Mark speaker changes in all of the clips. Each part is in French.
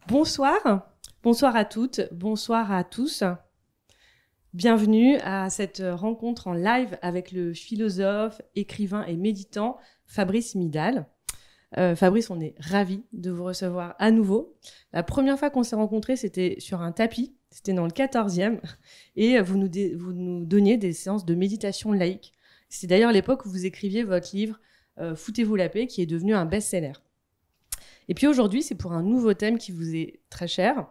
Speaker 1: Bonsoir à toutes, bonsoir à tous. Bienvenue à cette rencontre en live avec le philosophe, écrivain et méditant Fabrice Midal. Fabrice, on est ravis de vous recevoir à nouveau. La première fois qu'on s'est rencontrés, c'était sur un tapis, c'était dans le 14e, et vous nous donniez des séances de méditation laïque. C'est d'ailleurs l'époque où vous écriviez votre livre « Foutez-vous la paix » qui est devenu un best-seller. Et puis aujourd'hui, c'est pour un nouveau thème qui vous est très cher,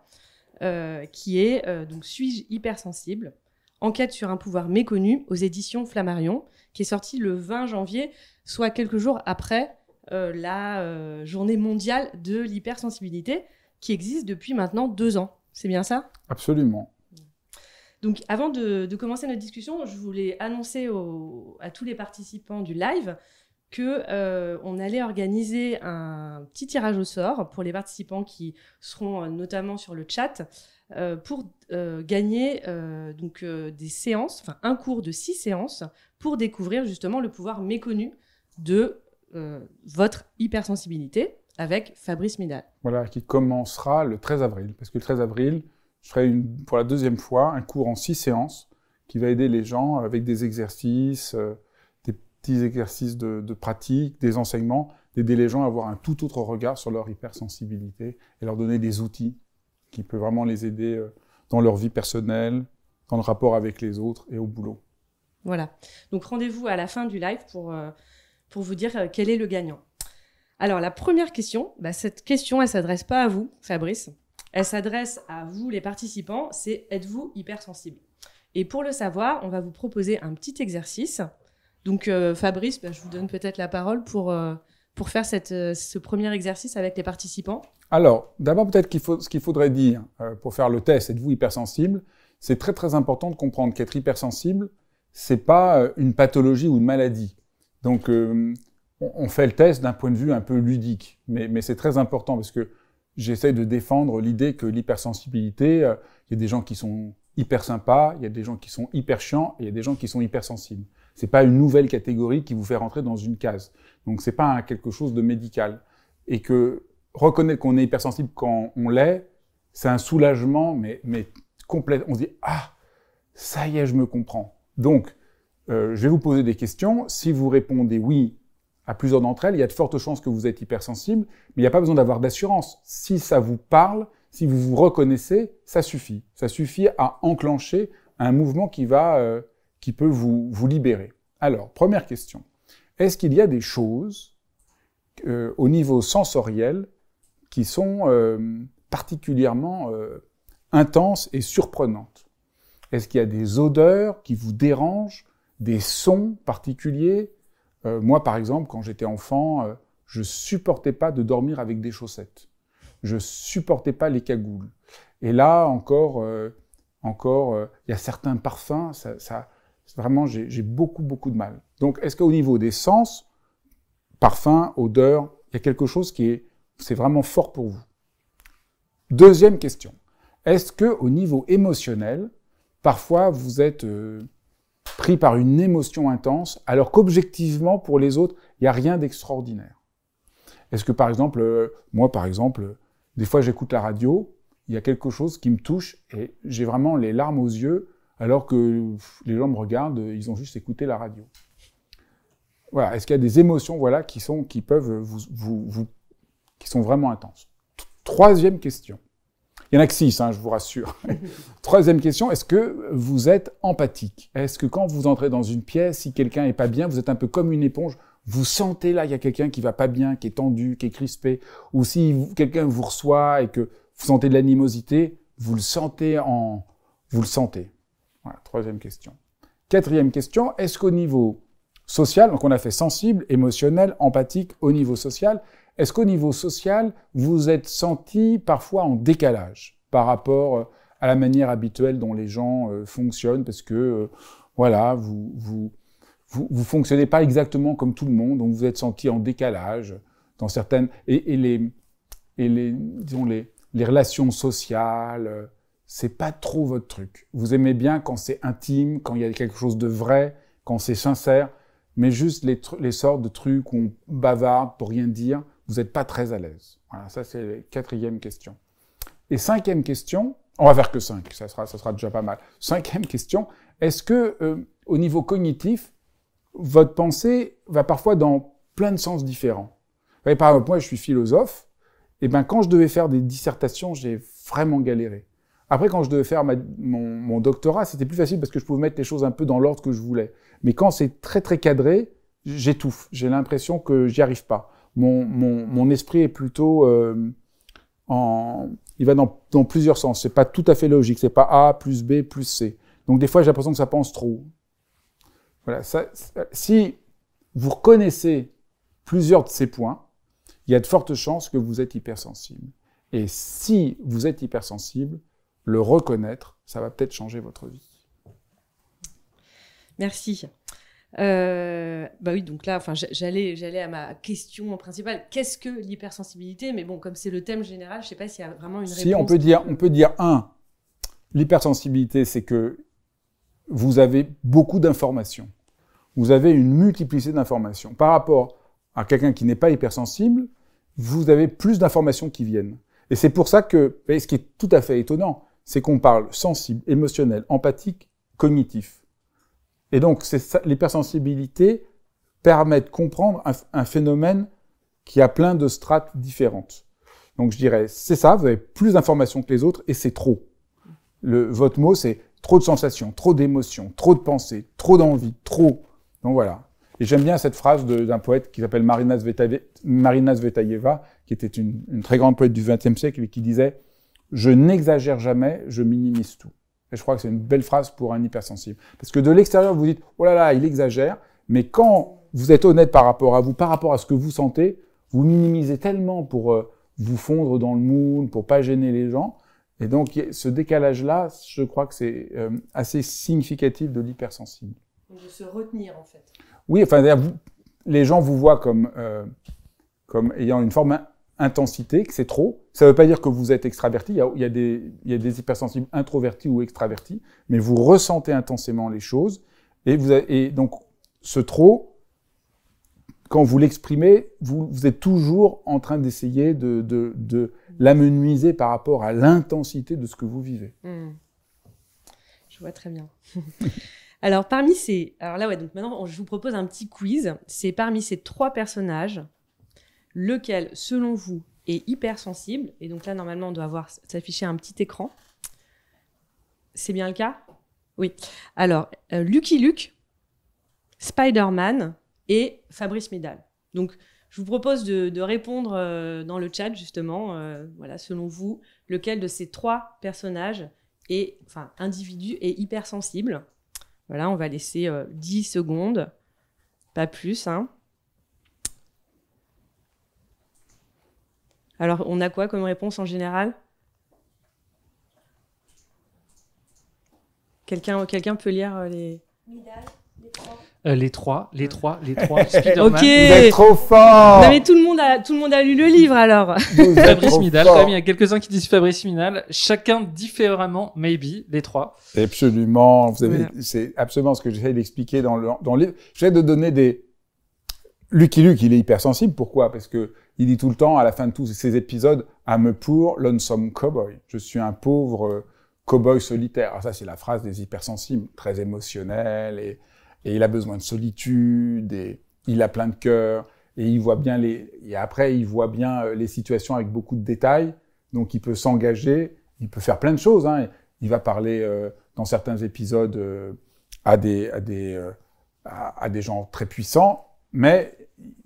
Speaker 1: qui est donc Suis-je hypersensible ? Enquête sur un pouvoir méconnu aux éditions Flammarion, qui est sorti le 20 janvier, soit quelques jours après la journée mondiale de l'hypersensibilité, qui existe depuis maintenant 2 ans. C'est bien ça ?
Speaker 2: Absolument.
Speaker 1: Donc avant de commencer notre discussion, je voulais annoncer à tous les participants du live qu'on allait organiser un petit tirage au sort pour les participants qui seront notamment sur le chat pour gagner des séances, enfin un cours de 6 séances pour découvrir justement le pouvoir méconnu de votre hypersensibilité avec Fabrice Midal.
Speaker 2: Voilà, qui commencera le 13 avril. Parce que le 13 avril, je ferai pour la 2e fois un cours en 6 séances qui va aider les gens avec des exercices, petits exercices de pratique, des enseignements, d'aider les gens à avoir un tout autre regard sur leur hypersensibilité et leur donner des outils qui peuvent vraiment les aider dans leur vie personnelle, dans le rapport avec les autres et au boulot.
Speaker 1: Voilà. Donc rendez-vous à la fin du live pour vous dire quel est le gagnant. Alors la première question, cette question, elle ne s'adresse pas à vous, Fabrice. Elle s'adresse à vous, les participants. C'est « Êtes-vous hypersensible ?» Et pour le savoir, on va vous proposer un petit exercice. Donc, Fabrice, je vous donne peut-être la parole pour faire ce premier exercice avec les participants.
Speaker 2: Alors, d'abord, peut-être ce qu'il faudrait dire pour faire le test, êtes-vous hypersensible ? C'est très, très important de comprendre qu'être hypersensible, c'est pas une pathologie ou une maladie. Donc, on fait le test d'un point de vue un peu ludique, mais c'est très important parce que j'essaie de défendre l'idée que l'hypersensibilité, il y a des gens qui sont hyper sympas, il y a des gens qui sont hyper chiants, et il y a des gens qui sont hypersensibles. C'est pas une nouvelle catégorie qui vous fait rentrer dans une case. Donc c'est pas quelque chose de médical. Et que reconnaître qu'on est hypersensible quand on l'est, c'est un soulagement, mais complet. On se dit « Ah, ça y est, je me comprends ». Donc, je vais vous poser des questions. Si vous répondez oui à plusieurs d'entre elles, il y a de fortes chances que vous êtes hypersensible, mais il n'y a pas besoin d'avoir d'assurance. Si ça vous parle, si vous vous reconnaissez, ça suffit. Ça suffit à enclencher un mouvement qui peut vous libérer. Alors, première question. Est-ce qu'il y a des choses au niveau sensoriel qui sont particulièrement intenses et surprenantes? Est-ce qu'il y a des odeurs qui vous dérangent, des sons particuliers? Moi, par exemple, quand j'étais enfant, je supportais pas de dormir avec des chaussettes. Je supportais pas les cagoules. Et là, encore, il y a certains parfums, vraiment, j'ai beaucoup de mal. Donc, est-ce qu'au niveau des sens, parfum, odeur, il y a quelque chose c'est vraiment fort pour vous? Deuxième question. Est-ce qu'au niveau émotionnel, parfois, vous êtes pris par une émotion intense, alors qu'objectivement, pour les autres, il n'y a rien d'extraordinaire? Est-ce que, par exemple, moi, des fois, j'écoute la radio, il y a quelque chose qui me touche et j'ai vraiment les larmes aux yeux, alors que les gens me regardent, ils ont juste écouté la radio. Voilà. Est-ce qu'il y a des émotions, qui sont vraiment intenses? Troisième question. Il y en a que 6, je vous rassure. Troisième question, est-ce que vous êtes empathique? Est-ce que quand vous entrez dans une pièce, si quelqu'un n'est pas bien, vous êtes un peu comme une éponge, vous sentez là, il y a quelqu'un qui va pas bien, qui est tendu, qui est crispé, ou si quelqu'un vous reçoit et que vous sentez de l'animosité, vous le sentez. Voilà, troisième question. Quatrième question, est-ce qu'au niveau social, donc on a fait sensible, émotionnel, empathique, au niveau social, est-ce qu'au niveau social, vous êtes senti parfois en décalage par rapport à la manière habituelle dont les gens fonctionnent, parce que vous fonctionnez pas exactement comme tout le monde, donc vous êtes senti en décalage dans certaines les relations sociales, c'est pas trop votre truc. Vous aimez bien quand c'est intime, quand il y a quelque chose de vrai, quand c'est sincère, mais juste les sortes de trucs où on bavarde pour rien dire, vous n'êtes pas très à l'aise. Voilà, ça c'est la 4e question. Et 5e question, on va faire que 5, ça sera déjà pas mal. 5e question, est-ce que au niveau cognitif, votre pensée va parfois dans plein de sens différents? Vous voyez, par exemple, moi je suis philosophe, et ben quand je devais faire des dissertations, j'ai vraiment galéré. Après, quand je devais faire mon doctorat, c'était plus facile parce que je pouvais mettre les choses un peu dans l'ordre que je voulais. Mais quand c'est très très cadré, j'étouffe. J'ai l'impression que j'y arrive pas. Mon esprit est plutôt il va dans plusieurs sens. C'est pas tout à fait logique. C'est pas A plus B plus C. Donc des fois, j'ai l'impression que ça pense trop. Voilà. Si vous reconnaissez plusieurs de ces points, il y a de fortes chances que vous êtes hypersensible. Et si vous êtes hypersensible, le reconnaître, ça va peut-être changer votre vie.
Speaker 1: Merci. Oui, donc là, enfin, j'allais à ma question principale. Qu'est-ce que l'hypersensibilité? Mais bon, comme c'est le thème général, je ne sais pas s'il y a vraiment une réponse.
Speaker 2: Si, on peut dire l'hypersensibilité, c'est que vous avez beaucoup d'informations. Vous avez une multiplicité d'informations. Par rapport à quelqu'un qui n'est pas hypersensible, vous avez plus d'informations qui viennent. Et c'est pour ça que, ce qui est tout à fait étonnant, c'est qu'on parle sensible, émotionnel, empathique, cognitif. Et donc, l'hypersensibilité permet de comprendre un phénomène qui a plein de strates différentes. Donc, je dirais, c'est ça, vous avez plus d'informations que les autres et c'est trop. Votre mot, c'est trop de sensations, trop d'émotions, trop de pensées, trop d'envie, trop. Donc voilà. Et j'aime bien cette phrase d'un poète qui s'appelle Marina Tsvetaeva, qui était une très grande poète du XXe siècle et qui disait « Je n'exagère jamais, je minimise tout ». Et je crois que c'est une belle phrase pour un hypersensible. Parce que de l'extérieur, vous dites « Oh là là, il exagère », mais quand vous êtes honnête par rapport à vous, par rapport à ce que vous sentez, vous minimisez tellement pour vous fondre dans le moule, pour pas gêner les gens. Et donc, ce décalage-là, je crois que c'est assez significatif de l'hypersensible.
Speaker 1: De se retenir, en fait.
Speaker 2: Oui, enfin, les gens vous voient comme ayant une forme d'intensité, que c'est trop. Ça ne veut pas dire que vous êtes extraverti. Il y a des hypersensibles introvertis ou extravertis, mais vous ressentez intensément les choses. Et donc, ce trop, quand vous l'exprimez, vous êtes toujours en train d'essayer de l'amenuiser par rapport à l'intensité de ce que vous vivez.
Speaker 1: Je vois très bien. Alors, donc maintenant, je vous propose un petit quiz. C'est parmi ces 3 personnages, lequel, selon vous, est hypersensible. Et donc là, normalement, on doit s'afficher un petit écran. C'est bien le cas? Oui. Alors, Lucky Luke, Spider-Man et Fabrice Midal. Donc, je vous propose de répondre dans le chat, justement. Voilà, selon vous, lequel de ces 3 personnages individu est hypersensible? Voilà, on va laisser 10 secondes, pas plus. Hein. Alors, on a quoi comme réponse en général? Quelqu'un peut lire les...
Speaker 3: Midal, les 3.
Speaker 4: Les trois, Spider-Man.
Speaker 1: Ok.
Speaker 2: Vous êtes trop fort.
Speaker 1: Non mais tout le monde a lu le livre alors.
Speaker 4: Fabrice Midal, quand même, il y a quelques-uns qui disent Fabrice Midal, chacun différemment, maybe, les 3.
Speaker 2: Absolument, c'est absolument ce que j'essaie d'expliquer dans le livre. J'essaie de donner des... Lucky Luke, il est hypersensible, pourquoi? Parce que il dit tout le temps, à la fin de tous ces épisodes, « I'm a poor, lonesome cowboy ». Je suis un pauvre cowboy solitaire. Alors ça, c'est la phrase des hypersensibles, très émotionnelle et il a besoin de solitude, et il a plein de cœur, et il voit bien il voit bien les situations avec beaucoup de détails, donc il peut s'engager, il peut faire plein de choses, hein. Il va parler dans certains épisodes à des gens très puissants, mais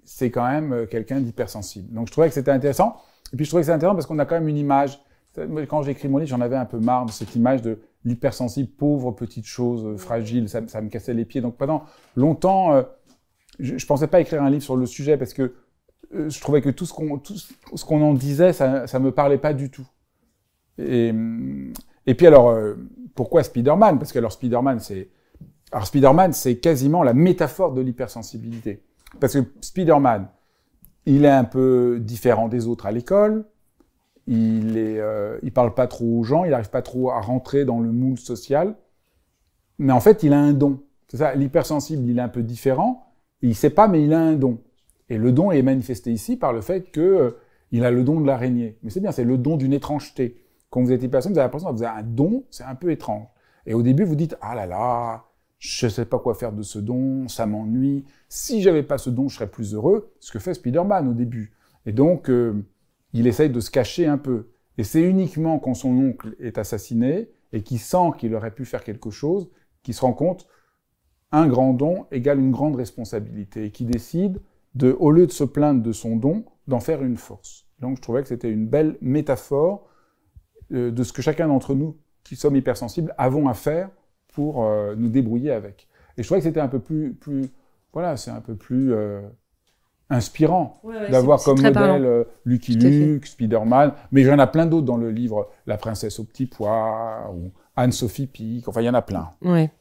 Speaker 2: c'est quand même quelqu'un d'hypersensible. Donc je trouvais que c'était intéressant, et puis je trouvais que c'est intéressant parce qu'on a quand même une image. Quand j'ai écrit mon livre, j'en avais un peu marre de cette image de l'hypersensible, pauvre petite chose, fragile, ça me cassait les pieds. Donc pendant longtemps, je pensais pas écrire un livre sur le sujet parce que je trouvais que tout ce qu'on en disait, ça me parlait pas du tout. Et puis alors, pourquoi Spider-Man? Parce que alors Spider-Man, c'est quasiment la métaphore de l'hypersensibilité. Parce que Spider-Man, il est un peu différent des autres à l'école. il parle pas trop aux gens, il n'arrive pas trop à rentrer dans le moule social. Mais en fait, il a un don. C'est ça, l'hypersensible, il est un peu différent. Il sait pas, mais il a un don. Et le don est manifesté ici par le fait que il a le don de l'araignée. Mais c'est bien, c'est le don d'une étrangeté. Quand vous êtes hypersensible, vous avez l'impression que vous avez un don, c'est un peu étrange. Et au début, vous dites, ah là là, je sais pas quoi faire de ce don, ça m'ennuie. Si j'avais pas ce don, je serais plus heureux. Ce que fait Spider-Man au début. Et donc, il essaye de se cacher un peu. Et c'est uniquement quand son oncle est assassiné et qu'il sent qu'il aurait pu faire quelque chose, qu'il se rend compte, un grand don égale une grande responsabilité. Et qu'il décide au lieu de se plaindre de son don, d'en faire une force. Donc je trouvais que c'était une belle métaphore de ce que chacun d'entre nous, qui sommes hypersensibles, avons à faire pour nous débrouiller avec. Et je trouvais que c'était un peu plus voilà, c'est un peu plus inspirant d'avoir comme modèle Lucky Luke, Spider-Man, mais il y en a plein d'autres dans le livre, La princesse au petit pois, ou Anne-Sophie Pic, enfin il y en a plein.
Speaker 1: Ouais.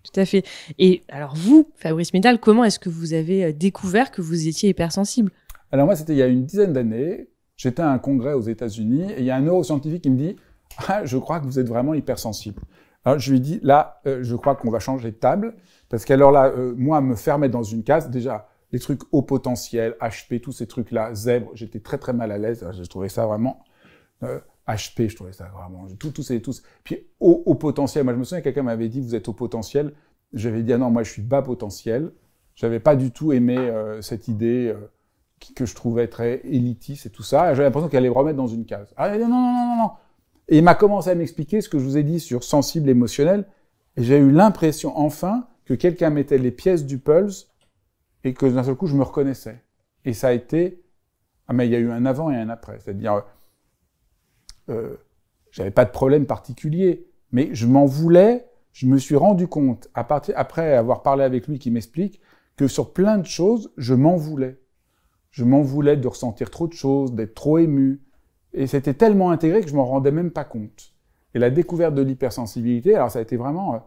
Speaker 1: Tout à fait. Et alors vous, Fabrice Midal, comment est-ce que vous avez découvert que vous étiez hypersensible?
Speaker 2: Alors moi, c'était il y a une dizaine d'années. J'étais à un congrès aux États-Unis et il y a un neuroscientifique qui me dit « Ah, je crois que vous êtes vraiment hypersensible. » Alors je lui dis « Là, je crois qu'on va changer de table. » Parce qu'alors là, moi, me fermer dans une case, déjà, les trucs haut potentiel, HP, tous ces trucs-là, zèbre, j'étais très très mal à l'aise. Je trouvais ça vraiment... HP, je trouvais ça vraiment... Tous. Puis haut potentiel, moi je me souviens, quelqu'un m'avait dit « Vous êtes haut potentiel ». J'avais dit « Ah non, moi je suis bas potentiel ». J'avais pas du tout aimé cette idée que je trouvais très élitiste et tout ça. J'avais l'impression qu'elle allait me remettre dans une case. Ah non. Et il m'a commencé à m'expliquer ce que je vous ai dit sur sensible, émotionnel. Et j'ai eu l'impression, enfin, que quelqu'un mettait les pièces du puzzle et que d'un seul coup, je me reconnaissais. Et ça a été... Ah mais il y a eu un avant et un après. C'est-à-dire... j'avais pas de problème particulier, mais je m'en voulais. Je me suis rendu compte, après avoir parlé avec lui qui m'explique, que sur plein de choses, je m'en voulais. Je m'en voulais de ressentir trop de choses, d'être trop ému. Et c'était tellement intégré que je m'en rendais même pas compte. Et la découverte de l'hypersensibilité, alors ça a été vraiment...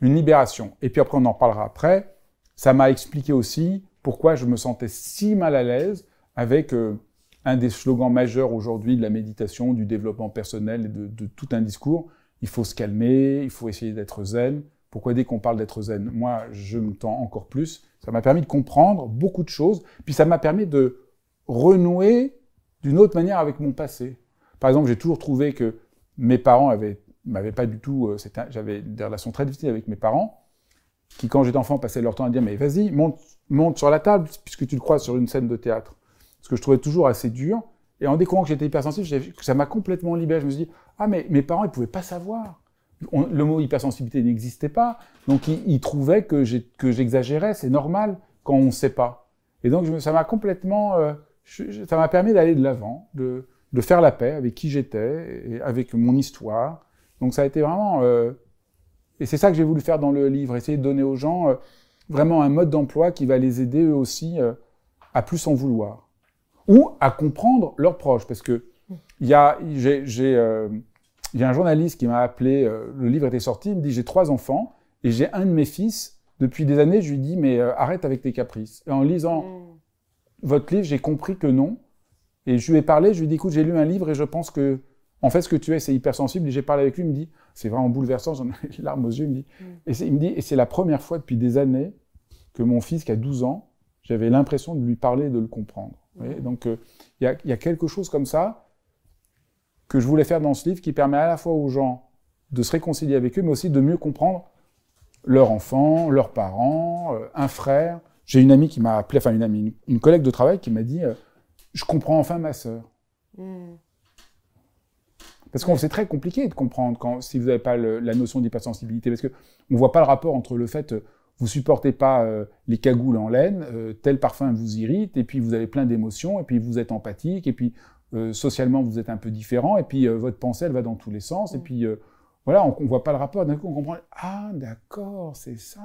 Speaker 2: une libération. Et puis après, on en parlera après. Ça m'a expliqué aussi pourquoi je me sentais si mal à l'aise avec un des slogans majeurs aujourd'hui de la méditation, du développement personnel et de tout un discours. Il faut se calmer, il faut essayer d'être zen. Pourquoi dès qu'on parle d'être zen, moi, je me tends encore plus. Ça m'a permis de comprendre beaucoup de choses. Puis ça m'a permis de renouer d'une autre manière avec mon passé. Par exemple, j'ai toujours trouvé que mes parents m'avaient pas du tout... j'avais des relations très difficiles avec mes parents, qui, quand j'étais enfant, passaient leur temps à dire « Mais vas-y, monte sur la table, puisque tu le crois sur une scène de théâtre. » Ce que je trouvais toujours assez dur. Et en découvrant que j'étais hypersensible, ça m'a complètement libéré. Je me suis dit « Ah, mais mes parents, ils pouvaient pas savoir. » Le mot hypersensibilité n'existait pas. Donc, ils trouvaient que j'exagérais. C'est normal quand on ne sait pas. Et donc, ça m'a complètement... ça m'a permis d'aller de l'avant, de faire la paix avec qui j'étais, et avec mon histoire. Donc, ça a été vraiment... et c'est ça que j'ai voulu faire dans le livre, essayer de donner aux gens vraiment un mode d'emploi qui va les aider eux aussi à plus s'en vouloir. Ou à comprendre leurs proches. Parce que il y a un journaliste qui m'a appelé, le livre était sorti, il me dit « J'ai 3 enfants, et j'ai un de mes fils, depuis des années, je lui dis « Mais arrête avec tes caprices. » Et en lisant votre livre, j'ai compris que non. Et je lui ai parlé, je lui ai dit « Écoute, j'ai lu un livre et je pense que, en fait, ce que tu es, c'est hypersensible. » Et j'ai parlé avec lui, il me dit « C'est vraiment bouleversant, j'en ai les larmes aux yeux. » Il me dit « Et c'est la première fois depuis des années que mon fils, qui a 12 ans, j'avais l'impression de lui parler et de le comprendre. » Donc, il y a quelque chose comme ça que je voulais faire dans ce livre qui permet à la fois aux gens de se réconcilier avec eux, mais aussi de mieux comprendre leurs enfants, leurs parents, un frère. J'ai une amie qui m'a appelé, enfin une collègue de travail qui m'a dit « Je comprends enfin ma sœur. » Parce que c'est très compliqué de comprendre si vous n'avez pas la notion d'hypersensibilité, parce qu'on ne voit pas le rapport entre le fait vous supportez pas les cagoules en laine, tel parfum vous irrite, et puis vous avez plein d'émotions, et puis vous êtes empathique, et puis socialement vous êtes un peu différent, et puis votre pensée elle va dans tous les sens, et puis voilà, on ne voit pas le rapport, d'un coup on comprend, ah d'accord, c'est ça.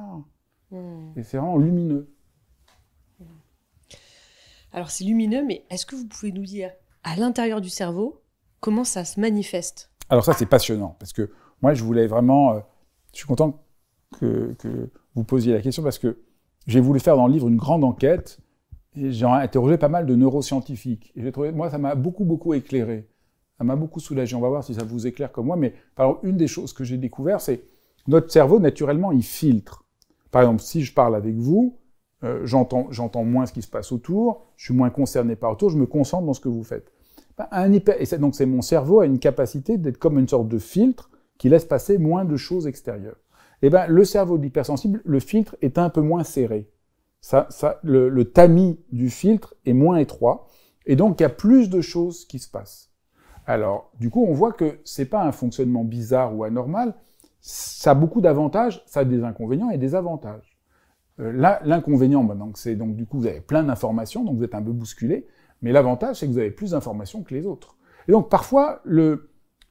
Speaker 2: Et c'est vraiment lumineux.
Speaker 1: Alors c'est lumineux, mais est-ce que vous pouvez nous dire, à l'intérieur du cerveau, comment ça se manifeste?
Speaker 2: Alors ça c'est passionnant, parce que moi je voulais vraiment, je suis content que vous posiez la question, parce que j'ai voulu faire dans le livre une grande enquête j'ai interrogé pas mal de neuroscientifiques. Et j'ai trouvé, moi, ça m'a beaucoup éclairé. Ça m'a beaucoup soulagé. On va voir si ça vous éclaire comme moi. Mais par exemple, une des choses que j'ai découvert, c'est notre cerveau, naturellement, il filtre. Par exemple, si je parle avec vous, j'entends moins ce qui se passe autour, je suis moins concerné par autour, je me concentre dans ce que vous faites. Donc c'est mon cerveau a une capacité d'être comme une sorte de filtre qui laisse passer moins de choses extérieures. Et ben le cerveau de l'hypersensible, le filtre est un peu moins serré. Le tamis du filtre est moins étroit, et donc il y a plus de choses qui se passent. Alors, du coup, on voit que c'est pas un fonctionnement bizarre ou anormal, ça a beaucoup d'avantages, ça a des inconvénients et des avantages. L'inconvénient, c'est donc du coup vous avez plein d'informations, donc vous êtes un peu bousculé, mais l'avantage c'est que vous avez plus d'informations que les autres. Et donc parfois,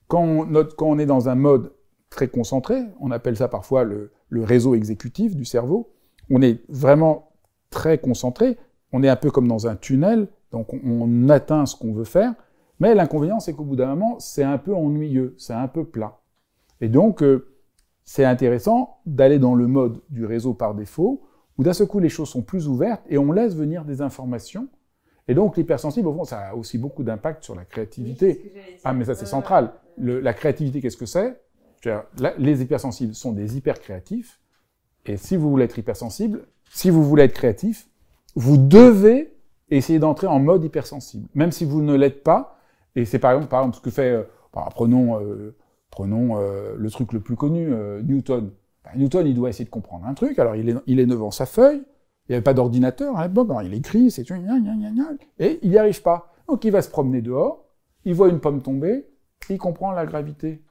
Speaker 2: quand on est dans un mode très concentré, on appelle ça parfois le réseau exécutif du cerveau, on est vraiment très concentré, on est un peu comme dans un tunnel, donc on atteint ce qu'on veut faire, mais l'inconvénient c'est qu'au bout d'un moment, c'est un peu ennuyeux, c'est un peu plat. Et donc, c'est intéressant d'aller dans le mode du réseau par défaut, où d'un seul coup les choses sont plus ouvertes et on laisse venir des informations. Et donc l'hypersensible, au fond, ça a aussi beaucoup d'impact sur la créativité. Ah, mais ça c'est central. La créativité, qu'est-ce que c'est? Les hypersensibles sont des hypercréatifs, et si vous voulez être hypersensible, si vous voulez être créatif, vous devez essayer d'entrer en mode hypersensible, même si vous ne l'êtes pas. Et c'est par exemple ce que fait, prenons le truc le plus connu, Newton. Newton, il doit essayer de comprendre un truc, alors il est devant sa feuille, il n'y avait pas d'ordinateur à l'époque, alors il écrit, c'est et il n'y arrive pas. Donc il va se promener dehors, il voit une pomme tomber, il comprend la gravité.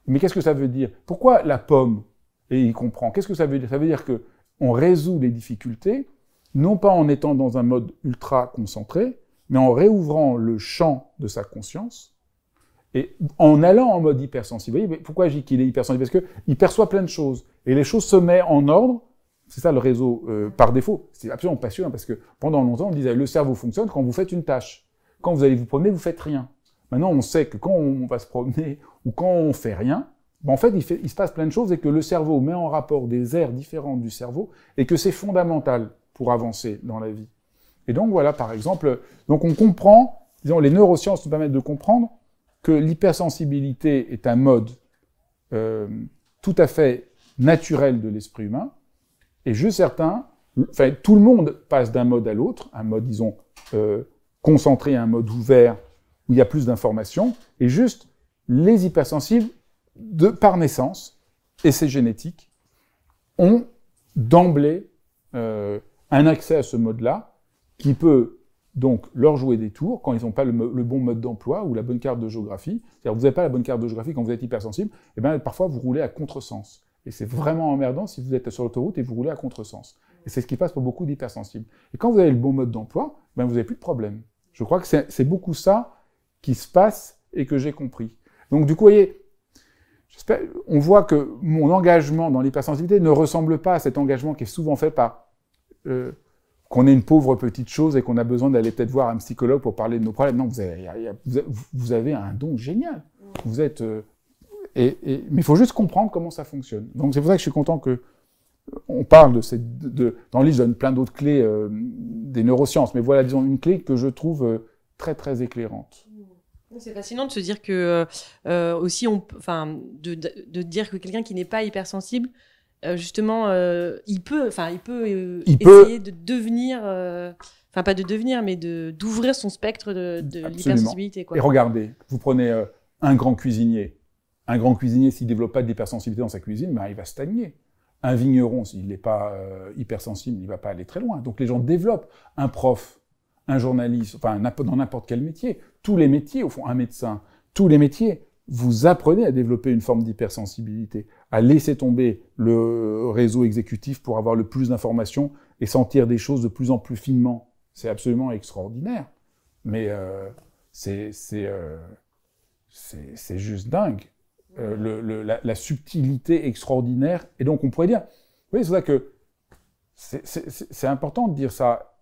Speaker 2: Mais qu'est-ce que ça veut dire? Pourquoi la pomme? Et il comprend. Qu'est-ce que ça veut dire? Ça veut dire qu'on résout les difficultés, non pas en étant dans un mode ultra concentré, mais en réouvrant le champ de sa conscience, et en allant en mode hypersensible. Vous voyez, pourquoi je dis qu'il est hypersensible? Parce qu'il perçoit plein de choses, et les choses se mettent en ordre. C'est ça le réseau par défaut. C'est absolument passionnant, parce que pendant longtemps, on disait le cerveau fonctionne quand vous faites une tâche. Quand vous allez vous promener, vous faites rien. Maintenant, on sait que quand on va se promener, ou quand on fait rien, en fait, il se passe plein de choses, et que le cerveau met en rapport des aires différentes du cerveau, et que c'est fondamental pour avancer dans la vie. Et donc voilà, par exemple, donc on comprend, disons, les neurosciences nous permettent de comprendre que l'hypersensibilité est un mode tout à fait naturel de l'esprit humain, et juste certains, enfin tout le monde passe d'un mode à l'autre, un mode, disons, concentré à un mode ouvert, où il y a plus d'informations, et juste les hypersensibles, par naissance, et c'est génétique, ont d'emblée un accès à ce mode-là, qui peut donc leur jouer des tours quand ils n'ont pas le bon mode d'emploi ou la bonne carte de géographie. C'est-à-dire vous n'avez pas la bonne carte de géographie quand vous êtes hypersensible, et bien parfois vous roulez à contresens. Et c'est vraiment emmerdant si vous êtes sur l'autoroute et vous roulez à contresens. Et c'est ce qui passe pour beaucoup d'hypersensibles. Et quand vous avez le bon mode d'emploi, ben vous n'avez plus de problème. Je crois que c'est beaucoup ça qui se passe et que j'ai compris. Donc du coup, vous voyez, on voit que mon engagement dans l'hypersensibilité ne ressemble pas à cet engagement qui est souvent fait par qu'on est une pauvre petite chose et qu'on a besoin d'aller peut-être voir un psychologue pour parler de nos problèmes. Non, vous avez un don génial. Vous êtes... mais il faut juste comprendre comment ça fonctionne. Donc c'est pour ça que je suis content que on parle dans le livre, je donne plein d'autres clés des neurosciences, mais voilà, disons, une clé que je trouve très, très éclairante.
Speaker 1: C'est fascinant de se dire que, aussi, de dire que quelqu'un qui n'est pas hypersensible, justement, il peut essayer de devenir, pas de devenir, mais d'ouvrir son spectre de l'hypersensibilité, quoi.
Speaker 2: Et regardez, vous prenez un grand cuisinier. Un grand cuisinier, s'il ne développe pas d'hypersensibilité dans sa cuisine, ben, il va stagner. Un vigneron, s'il n'est pas hypersensible, il ne va pas aller très loin. Donc les gens développent. Un prof, un journaliste, dans n'importe quel métier. Tous les métiers, au fond, un médecin, tous les métiers, vous apprenez à développer une forme d'hypersensibilité, à laisser tomber le réseau exécutif pour avoir le plus d'informations et sentir des choses de plus en plus finement. C'est absolument extraordinaire. Mais c'est juste dingue. La subtilité extraordinaire. Et donc, on pourrait dire... Vous voyez, c'est ça que... C'est important de dire ça.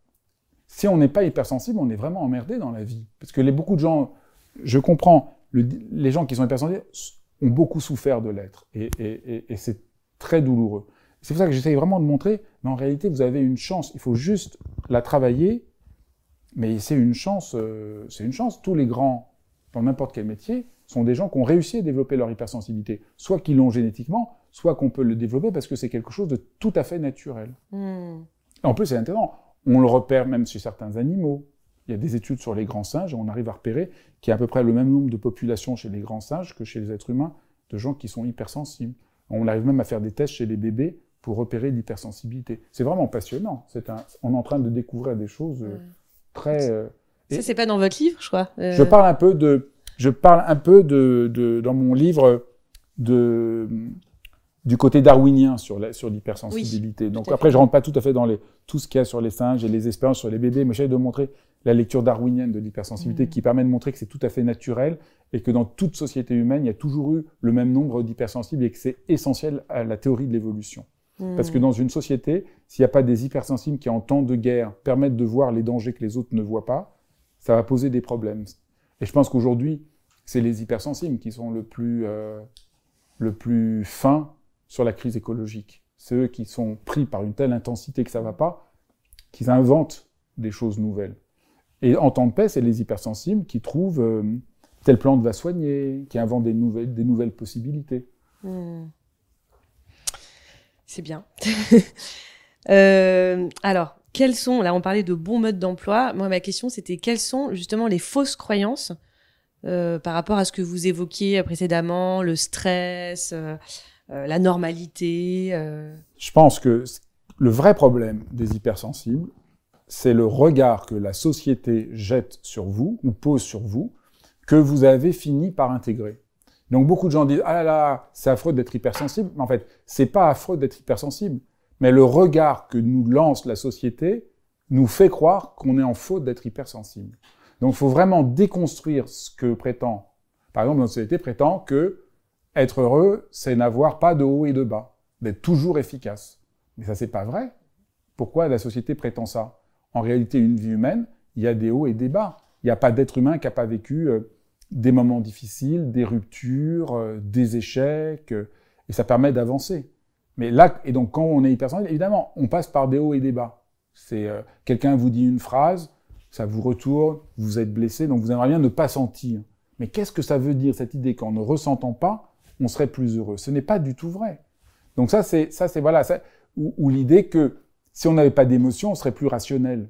Speaker 2: Si on n'est pas hypersensible, on est vraiment emmerdé dans la vie. Parce que beaucoup de gens... Je comprends, les gens qui sont hypersensibles ont beaucoup souffert de l'être. Et c'est très douloureux. C'est pour ça que j'essaye vraiment de montrer, mais en réalité, vous avez une chance. Il faut juste la travailler, mais c'est une chance. Tous les grands, dans n'importe quel métier, sont des gens qui ont réussi à développer leur hypersensibilité. Soit qu'ils l'ont génétiquement, soit qu'on peut le développer parce que c'est quelque chose de tout à fait naturel. En plus, c'est intéressant. On le repère même chez certains animaux. Il y a des études sur les grands singes, et on arrive à repérer qu'il y a à peu près le même nombre de populations chez les grands singes que chez les êtres humains, de gens qui sont hypersensibles. On arrive même à faire des tests chez les bébés pour repérer l'hypersensibilité. C'est vraiment passionnant. On est en train de découvrir des choses très...
Speaker 1: Ça, c'est pas dans votre livre, je crois.
Speaker 2: Je parle un peu dans mon livre du côté darwinien sur l'hypersensibilité.
Speaker 1: Oui,
Speaker 2: donc après, je rentre pas tout à fait dans tout ce qu'il y a sur les singes et les expériences sur les bébés, mais j'essaie de montrer la lecture darwinienne de l'hypersensibilité qui permet de montrer que c'est tout à fait naturel et que dans toute société humaine, il y a toujours eu le même nombre d'hypersensibles et que c'est essentiel à la théorie de l'évolution. Parce que dans une société, s'il n'y a pas des hypersensibles qui, en temps de guerre, permettent de voir les dangers que les autres ne voient pas, ça va poser des problèmes. Et je pense qu'aujourd'hui, c'est les hypersensibles qui sont le plus fins sur la crise écologique. C'est eux qui sont pris par une telle intensité que ça ne va pas, qu'ils inventent des choses nouvelles. Et en temps de paix, c'est les hypersensibles qui trouvent telle plante va soigner, qui inventent des nouvelles possibilités.
Speaker 1: C'est bien. Alors, quels sont, là on parlait de bons modes d'emploi, moi ma question c'était quelles sont justement les fausses croyances par rapport à ce que vous évoquiez précédemment, le stress, la normalité
Speaker 2: Je pense que le vrai problème des hypersensibles, c'est le regard que la société jette sur vous, ou pose sur vous, que vous avez fini par intégrer. Donc beaucoup de gens disent « Ah là là, c'est affreux d'être hypersensible ». Mais en fait, c'est pas affreux d'être hypersensible, mais le regard que nous lance la société nous fait croire qu'on est en faute d'être hypersensible. Donc il faut vraiment déconstruire ce que prétend... Par exemple, notre société prétend que être heureux, c'est n'avoir pas de haut et de bas, d'être toujours efficace. Mais ça, c'est pas vrai. Pourquoi la société prétend ça ? En réalité, une vie humaine, il y a des hauts et des bas. Il n'y a pas d'être humain qui n'a pas vécu des moments difficiles, des ruptures, des échecs, et ça permet d'avancer. Mais là, et donc quand on est hypersensible, évidemment, on passe par des hauts et des bas. C'est quelqu'un vous dit une phrase, ça vous retourne, vous êtes blessé, donc vous aimeriez bien ne pas sentir. Mais qu'est-ce que ça veut dire, cette idée qu'en ne ressentant pas, on serait plus heureux ? Ce n'est pas du tout vrai. Donc ça c'est voilà, ou l'idée que si on n'avait pas d'émotion, on serait plus rationnel.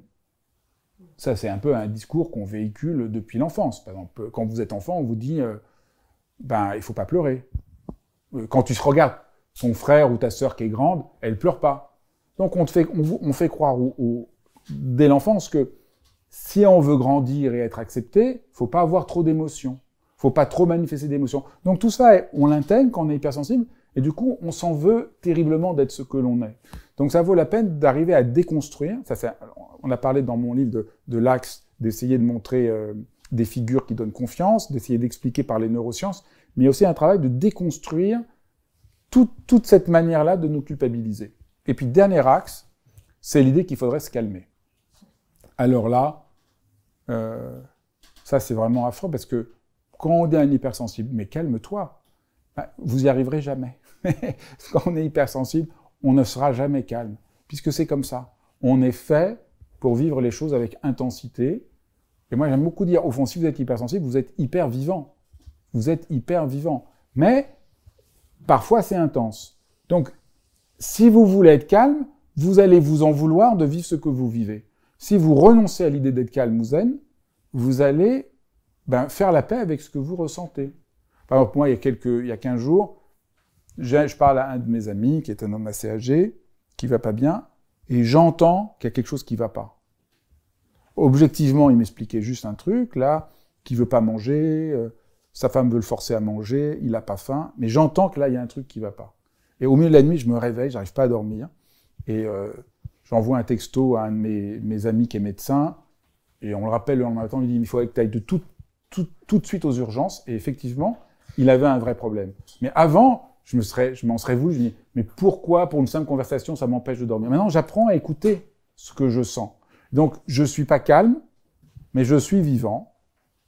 Speaker 2: Ça, c'est un peu un discours qu'on véhicule depuis l'enfance. Par exemple, quand vous êtes enfant, on vous dit il faut pas pleurer. Quand tu regardes ton frère ou ta sœur qui est grande, elle pleure pas. Donc on fait croire dès l'enfance que si on veut grandir et être accepté, faut pas avoir trop d'émotions. Faut pas trop manifester d'émotions. Donc tout ça, on l'intègre quand on est hypersensible, et du coup, on s'en veut terriblement d'être ce que l'on est. Donc ça vaut la peine d'arriver à déconstruire. On a parlé dans mon livre de l'axe, d'essayer de montrer des figures qui donnent confiance, d'essayer d'expliquer par les neurosciences, mais il y a aussi un travail de déconstruire toute cette manière-là de nous culpabiliser. Et puis, dernier axe, c'est l'idée qu'il faudrait se calmer. Alors là, ça c'est vraiment affreux, parce que quand on dit à un hypersensible, mais calme-toi, vous y arriverez jamais. Quand on est hypersensible, on ne sera jamais calme, puisque c'est comme ça. On est fait pour vivre les choses avec intensité. Et moi, j'aime beaucoup dire, au fond, si vous êtes hypersensible, vous êtes hyper vivant. Vous êtes hyper vivant. Mais, parfois, c'est intense. Donc, si vous voulez être calme, vous allez vous en vouloir de vivre ce que vous vivez. Si vous renoncez à l'idée d'être calme ou zen, vous allez faire la paix avec ce que vous ressentez. Par exemple, moi, il y a 15 jours, je parle à un de mes amis, qui est un homme assez âgé, qui va pas bien, et j'entends qu'il y a quelque chose qui va pas. Objectivement, il m'expliquait juste un truc, là, qu'il veut pas manger, sa femme veut le forcer à manger, il a pas faim, mais j'entends que là, il y a un truc qui va pas. Et au milieu de la nuit, je me réveille, j'arrive pas à dormir, et j'envoie un texto à un de mes amis qui est médecin, et on le rappelle le lendemain matin, on lui dit, il faut que tu ailles tout de suite aux urgences, et effectivement, il avait un vrai problème. Mais avant, je m'en serais voulu, je me dis, mais pourquoi, pour une simple conversation, ça m'empêche de dormir ? Maintenant, j'apprends à écouter ce que je sens. Donc, je suis pas calme, mais je suis vivant.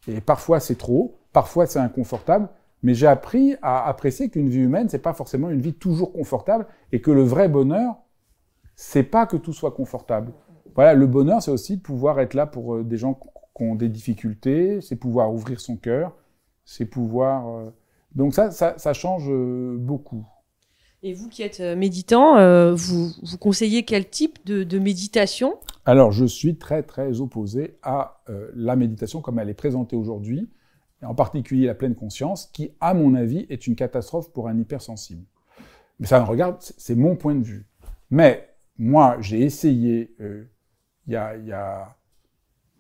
Speaker 2: Et parfois, c'est trop, parfois, c'est inconfortable, Mais j'ai appris à apprécier qu'une vie humaine, c'est pas forcément une vie toujours confortable et que le vrai bonheur, c'est pas que tout soit confortable. Voilà, le bonheur, c'est aussi de pouvoir être là pour des gens qui ont des difficultés, c'est pouvoir ouvrir son cœur, c'est pouvoir... Donc ça change beaucoup.
Speaker 1: Et vous qui êtes méditant, vous conseillez quel type de méditation?
Speaker 2: Alors, je suis très, très opposé à la méditation comme elle est présentée aujourd'hui, et en particulier la pleine conscience, qui, à mon avis, est une catastrophe pour un hypersensible. Mais ça me regarde, c'est mon point de vue. Mais moi, j'ai essayé, il y a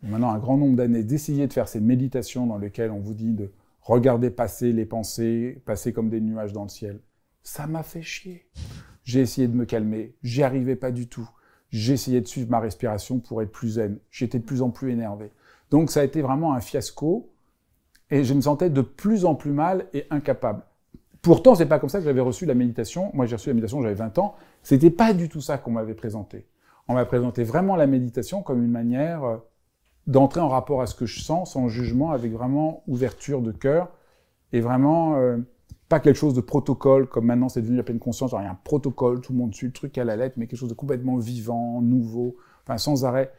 Speaker 2: maintenant un grand nombre d'années, d'essayer de faire ces méditations dans lesquelles on vous dit de regarder passer les pensées, passer comme des nuages dans le ciel. Ça m'a fait chier. J'ai essayé de me calmer, j'y arrivais pas du tout. J'ai essayé de suivre ma respiration pour être plus zen. J'étais de plus en plus énervé. Donc ça a été vraiment un fiasco et je me sentais de plus en plus mal et incapable. Pourtant, c'est pas comme ça que j'avais reçu la méditation. Moi, j'ai reçu la méditation, j'avais 20 ans. C'était pas du tout ça qu'on m'avait présenté. On m'a présenté vraiment la méditation comme une manière d'entrer en rapport à ce que je sens, sans jugement, avec vraiment ouverture de cœur et vraiment... pas quelque chose de protocole, comme maintenant c'est devenu la pleine conscience, il y a un protocole, tout le monde suit le truc à la lettre, mais quelque chose de complètement vivant, nouveau, enfin sans arrêt,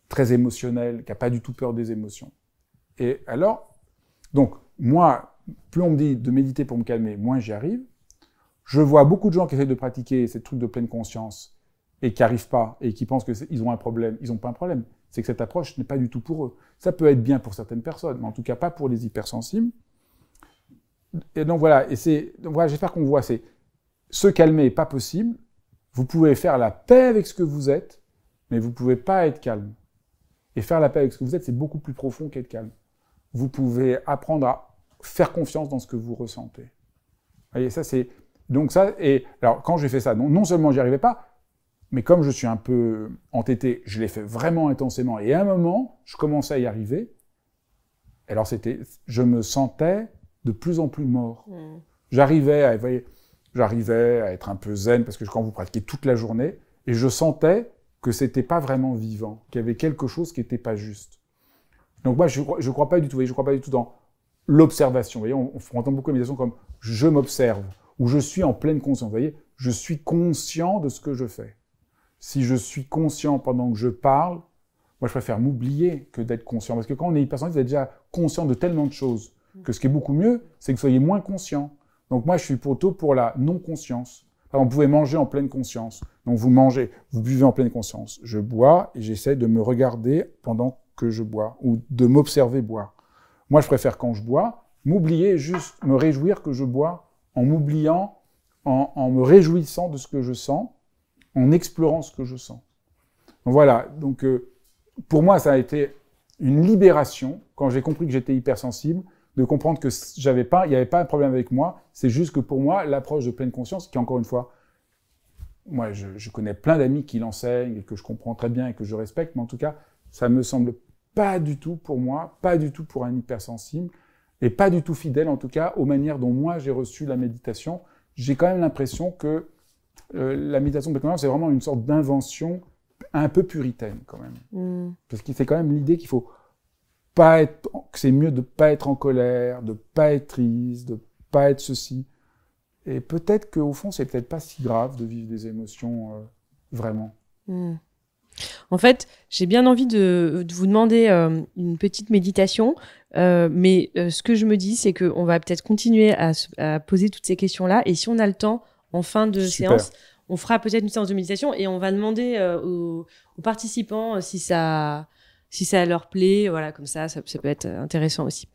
Speaker 2: très émotionnel, qui n'a pas du tout peur des émotions. Et alors, donc, moi, plus on me dit de méditer pour me calmer, moins j'y arrive. Je vois beaucoup de gens qui essaient de pratiquer ces trucs de pleine conscience et qui n'y arrivent pas, et qui pensent qu'ils ont un problème. Ils n'ont pas un problème. C'est que cette approche n'est pas du tout pour eux. Ça peut être bien pour certaines personnes, mais en tout cas pas pour les hypersensibles. Et donc voilà, j'espère qu'on voit, c'est se calmer n'est pas possible. Vous pouvez faire la paix avec ce que vous êtes, mais vous ne pouvez pas être calme. Et faire la paix avec ce que vous êtes, c'est beaucoup plus profond qu'être calme. Vous pouvez apprendre à faire confiance dans ce que vous ressentez. Vous voyez, ça c'est... Donc ça, et alors quand j'ai fait ça, non seulement j'y arrivais pas, mais comme je suis un peu entêté, je l'ai fait vraiment intensément. Et à un moment, je commençais à y arriver. Alors je me sentais de plus en plus mort. J'arrivais à être un peu zen, parce que quand vous pratiquez toute la journée, et je sentais que c'était pas vraiment vivant, qu'il y avait quelque chose qui était pas juste. Donc moi, je crois pas du tout, vous voyez, je crois pas du tout dans l'observation. Vous voyez, on entend beaucoup la méditation comme « je m'observe » ou « je suis en pleine conscience ». Vous voyez, je suis conscient de ce que je fais. Si je suis conscient pendant que je parle, moi, je préfère m'oublier que d'être conscient. Parce que quand on est hypersensible, vous êtes déjà conscient de tellement de choses que ce qui est beaucoup mieux, c'est que vous soyez moins conscient. Donc moi, je suis plutôt pour la non-conscience. Vous pouvez manger en pleine conscience. Donc vous mangez, vous buvez en pleine conscience. Je bois et j'essaie de me regarder pendant que je bois, ou de m'observer boire. Moi, je préfère quand je bois, m'oublier, juste me réjouir que je bois, en m'oubliant, en me réjouissant de ce que je sens, en explorant ce que je sens. Donc voilà, donc pour moi, ça a été une libération, quand j'ai compris que j'étais hypersensible, de comprendre que il n'y avait pas un problème avec moi, c'est juste que pour moi, l'approche de pleine conscience, qui encore une fois, moi je connais plein d'amis qui l'enseignent et que je comprends très bien et que je respecte, mais en tout cas, ça me semble pas du tout pour moi, pas du tout pour un hypersensible, et pas du tout fidèle en tout cas aux manières dont moi j'ai reçu la méditation. J'ai quand même l'impression que la méditation de pleine conscience, c'est vraiment une sorte d'invention un peu puritaine quand même. Parce que c'est quand même l'idée qu'il faut pas être, que c'est mieux de pas être en colère, de pas être triste, de pas être ceci. Et peut-être qu'au fond, c'est peut-être pas si grave de vivre des émotions vraiment.
Speaker 1: En fait, j'ai bien envie de vous demander une petite méditation, mais ce que je me dis, c'est qu'on va peut-être continuer à poser toutes ces questions-là, et si on a le temps, en fin de séance, on fera peut-être une séance de méditation, et on va demander aux participants si ça leur plaît, voilà, comme ça peut être intéressant aussi.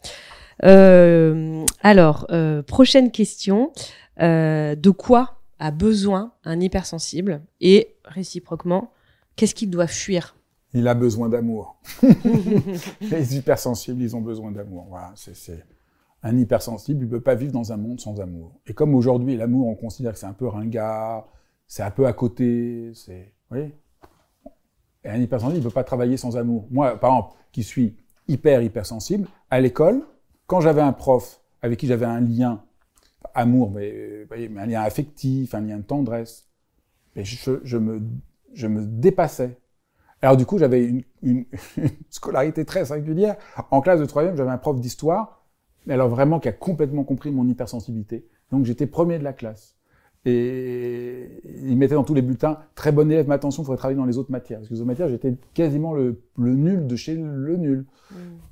Speaker 1: Alors, prochaine question. De quoi a besoin un hypersensible, et réciproquement, qu'est-ce qu'il doit fuir?
Speaker 2: Il a besoin d'amour. Les hypersensibles, ils ont besoin d'amour. Voilà, un hypersensible, il ne peut pas vivre dans un monde sans amour. Et comme aujourd'hui, l'amour, on considère que c'est un peu ringard, c'est un peu à côté, vous voyez. Et un hypersensible, il ne peut pas travailler sans amour. Moi, par exemple, qui suis hypersensible, à l'école, quand j'avais un prof avec qui j'avais un lien, amour, mais un lien affectif, un lien de tendresse, et je me dépassais. Alors du coup, j'avais une scolarité très singulière. En classe de 3e, j'avais un prof d'histoire, mais alors vraiment qui a complètement compris mon hypersensibilité. Donc j'étais premier de la classe. Et il mettait dans tous les bulletins, très bon élève, mais attention, il faudrait travailler dans les autres matières. Parce que les autres matières, j'étais quasiment le nul de chez le nul.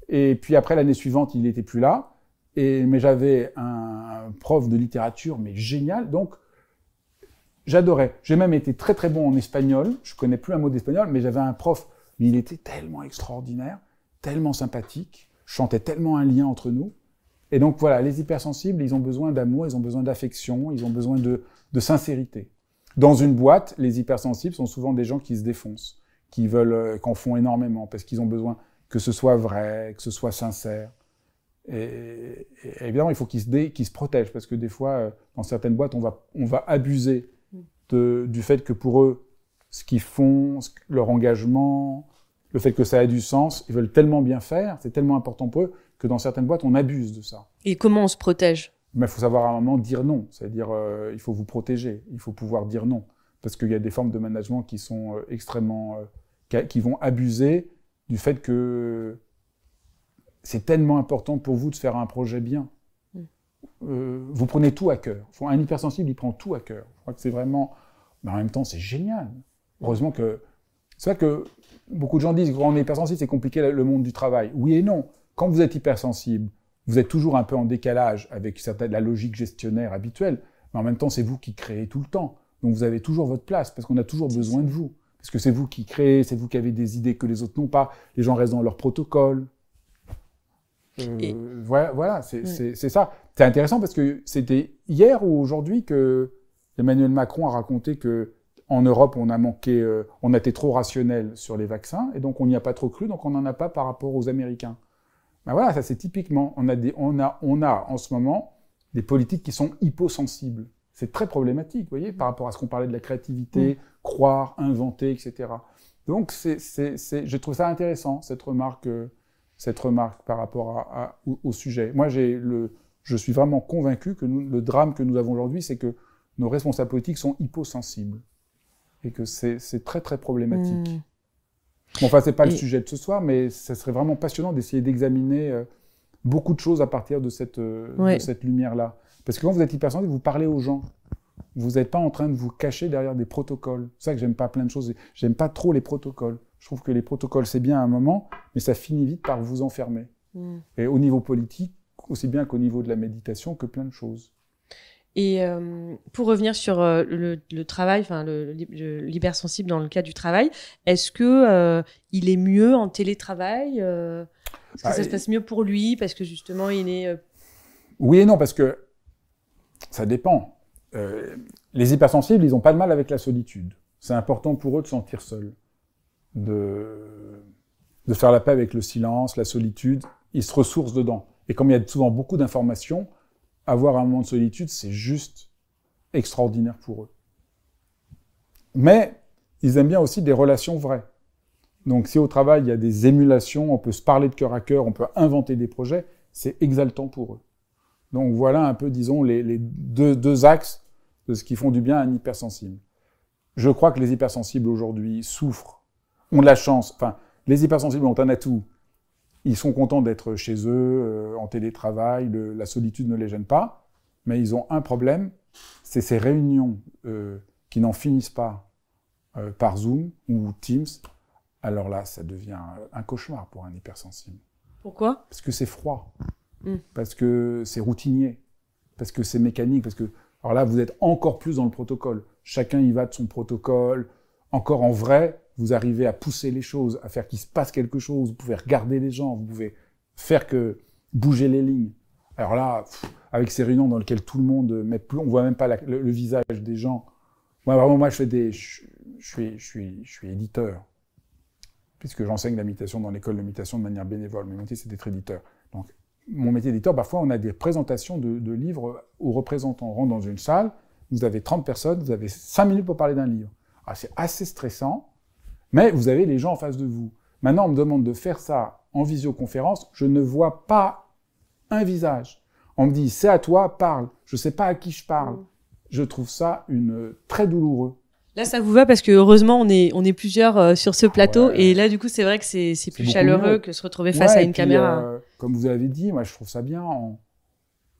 Speaker 2: Et puis après, l'année suivante, il n'était plus là. Mais j'avais un prof de littérature, mais génial. Donc, j'adorais. J'ai même été très très bon en espagnol. Je connais plus un mot d'espagnol, mais j'avais un prof, mais il était tellement extraordinaire, tellement sympathique, chantait tellement un lien entre nous. Et donc voilà, les hypersensibles, ils ont besoin d'amour, ils ont besoin d'affection, ils ont besoin de sincérité. Dans une boîte, les hypersensibles sont souvent des gens qui se défoncent, qui veulent, qu'en font énormément, parce qu'ils ont besoin que ce soit vrai, que ce soit sincère. Et évidemment, il faut qu'ils se protègent, parce que des fois, dans certaines boîtes, on va abuser du fait que pour eux, ce qu'ils font, leur engagement, le fait que ça a du sens, ils veulent tellement bien faire, c'est tellement important pour eux, que dans certaines boîtes, on abuse de ça.
Speaker 1: Et comment on se protège ?
Speaker 2: Mais il faut savoir à un moment dire non, c'est-à-dire il faut vous protéger, il faut pouvoir dire non, parce qu'il y a des formes de management qui sont extrêmement, qui vont abuser du fait que c'est tellement important pour vous de faire un projet bien. Vous prenez tout à cœur. Un hypersensible, il prend tout à cœur. Je crois que c'est vraiment, mais en même temps, c'est génial. Heureusement que c'est vrai que beaucoup de gens disent que quand on est hypersensible, c'est compliqué le monde du travail. Oui et non. Quand vous êtes hypersensible, vous êtes toujours un peu en décalage avec la logique gestionnaire habituelle, mais en même temps, c'est vous qui créez tout le temps. Donc vous avez toujours votre place, parce qu'on a toujours besoin de vous. Parce que c'est vous qui créez, c'est vous qui avez des idées que les autres n'ont pas. Les gens restent dans leur protocole. Voilà, c'est ça. C'est intéressant parce que c'était hier ou aujourd'hui que Emmanuel Macron a raconté que en Europe, on a été trop rationnel sur les vaccins, et donc on n'y a pas trop cru, donc on n'en a pas par rapport aux Américains. Ben voilà, ça c'est typiquement, on a en ce moment des politiques qui sont hyposensibles. C'est très problématique, vous voyez, par rapport à ce qu'on parlait de la créativité, croire, inventer, etc. Donc je trouve ça intéressant, cette remarque par rapport au sujet. Moi, je suis vraiment convaincu que le drame que nous avons aujourd'hui, c'est que nos responsables politiques sont hyposensibles. Et que c'est très, très problématique. Bon, enfin, c'est pas le sujet de ce soir, mais ça serait vraiment passionnant d'essayer d'examiner beaucoup de choses à partir de cette lumière-là. Parce que quand vous êtes hypersensible, vous parlez aux gens. Vous n'êtes pas en train de vous cacher derrière des protocoles. C'est ça que j'aime pas plein de choses. J'aime pas trop les protocoles. Je trouve que les protocoles, c'est bien à un moment, mais ça finit vite par vous enfermer. Et au niveau politique, aussi bien qu'au niveau de la méditation, que plein de choses.
Speaker 1: Et pour revenir sur le travail, enfin l'hypersensible dans le cas du travail, est-ce que il est mieux en télétravail Est-ce que ça se passe mieux pour lui parce que justement il est
Speaker 2: Oui et non, parce que ça dépend. Les hypersensibles, ils n'ont pas de mal avec la solitude. C'est important pour eux de se sentir seuls, de faire la paix avec le silence, la solitude. Ils se ressourcent dedans. Et comme il y a souvent beaucoup d'informations, avoir un moment de solitude, c'est juste extraordinaire pour eux. Mais ils aiment bien aussi des relations vraies. Donc si au travail, il y a des émulations, on peut se parler de cœur à cœur, on peut inventer des projets, c'est exaltant pour eux. Donc voilà un peu, disons, les deux axes de ce qui font du bien à un hypersensible. Je crois que les hypersensibles aujourd'hui souffrent, ont de la chance, enfin, les hypersensibles ont un atout. Ils sont contents d'être chez eux, en télétravail, la solitude ne les gêne pas, mais ils ont un problème, c'est ces réunions qui n'en finissent pas par Zoom ou Teams. Alors là, ça devient un cauchemar pour un hypersensible.
Speaker 1: Pourquoi ?
Speaker 2: Parce que c'est froid, parce que c'est routinier, parce que c'est mécanique, parce que... Alors là, vous êtes encore plus dans le protocole. Chacun y va de son protocole. Encore en vrai, vous arrivez à pousser les choses, à faire qu'il se passe quelque chose. Vous pouvez regarder les gens, vous pouvez faire bouger les lignes. Alors là, avec ces réunions dans lesquelles tout le monde met plus, on voit même pas le visage des gens. Moi, je suis éditeur, puisque j'enseigne la méditation dans l'école de méditation de manière bénévole. Mon métier, c'est d'être éditeur. Donc, mon métier d'éditeur, parfois, on a des présentations de livres aux représentants. On rentre dans une salle, vous avez 30 personnes, vous avez 5 minutes pour parler d'un livre. Alors, c'est assez stressant, mais vous avez les gens en face de vous. Maintenant, on me demande de faire ça en visioconférence, je ne vois pas un visage. On me dit, c'est à toi, parle. Je ne sais pas à qui je parle. Je trouve ça très douloureux.
Speaker 1: Là, ça vous va parce que heureusement, on est plusieurs sur ce plateau. Ouais. Et là, du coup, c'est vrai que c'est plus chaleureux que se retrouver face à une caméra.
Speaker 2: comme vous l'avez dit, moi je trouve ça bien.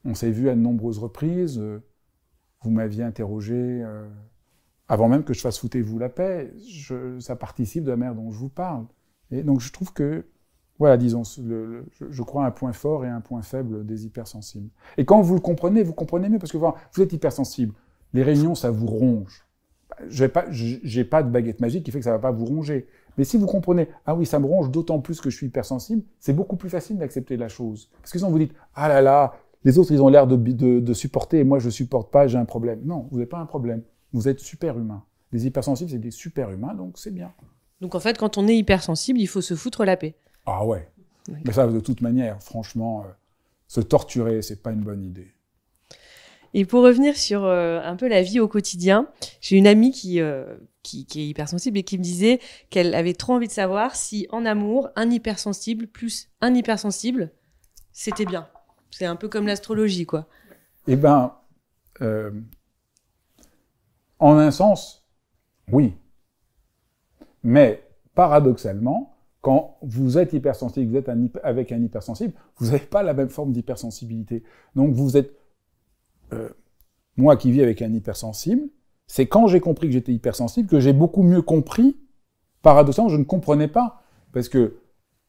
Speaker 2: On s'est vu à de nombreuses reprises. Vous m'aviez interrogé avant même que je fasse foutez-vous la paix. Ça participe de la manière dont je vous parle. Et donc je trouve que, voilà, disons, je crois à un point fort et un point faible des hypersensibles. Et quand vous le comprenez mieux, parce que voilà, vous êtes hypersensible. Les réunions, ça vous ronge. J'ai pas de baguette magique qui fait que ça va pas vous ronger. Mais si vous comprenez, ah oui, ça me ronge d'autant plus que je suis hypersensible, c'est beaucoup plus facile d'accepter la chose. Parce que sinon vous dites, ah là là, les autres ils ont l'air de supporter et moi je supporte pas, j'ai un problème. Non, vous n'avez pas un problème. Vous êtes super humain. Les hypersensibles, c'est des super humains, donc c'est bien.
Speaker 1: Donc en fait, quand on est hypersensible, il faut se foutre la paix.
Speaker 2: Ah ouais. Mais ça, de toute manière, franchement, se torturer, c'est pas une bonne idée.
Speaker 1: Et pour revenir sur un peu la vie au quotidien, j'ai une amie qui est hypersensible et qui me disait qu'elle avait trop envie de savoir si en amour, un hypersensible plus un hypersensible, c'était bien. C'est un peu comme l'astrologie, quoi.
Speaker 2: Eh ben, en un sens, oui. Mais paradoxalement, quand vous êtes hypersensible, vous êtes avec un hypersensible, vous n'avez pas la même forme d'hypersensibilité. Donc vous êtes... moi qui vis avec un hypersensible, c'est quand j'ai compris que j'étais hypersensible que j'ai beaucoup mieux compris. Paradoxalement, je ne comprenais pas. Parce que,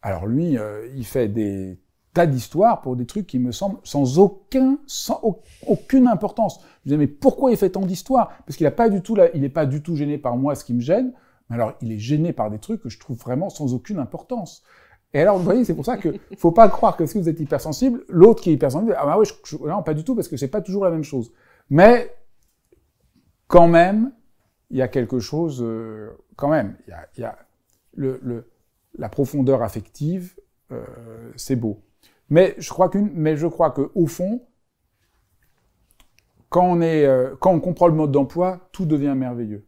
Speaker 2: alors lui, il fait des tas d'histoires pour des trucs qui me semblent sans aucune importance. Je me disais, mais pourquoi il fait tant d'histoires? Parce qu'il n'est pas du tout gêné par moi, ce qui me gêne. Mais alors, il est gêné par des trucs que je trouve vraiment sans aucune importance. Et alors, vous voyez, c'est pour ça que faut pas croire que si vous êtes hypersensible, l'autre qui est hypersensible, ah bah oui, non, pas du tout, parce que c'est pas toujours la même chose. Mais, quand même, il y a quelque chose, quand même, il y a la profondeur affective, c'est beau. Mais je crois que au fond, quand on comprend le mode d'emploi, tout devient merveilleux.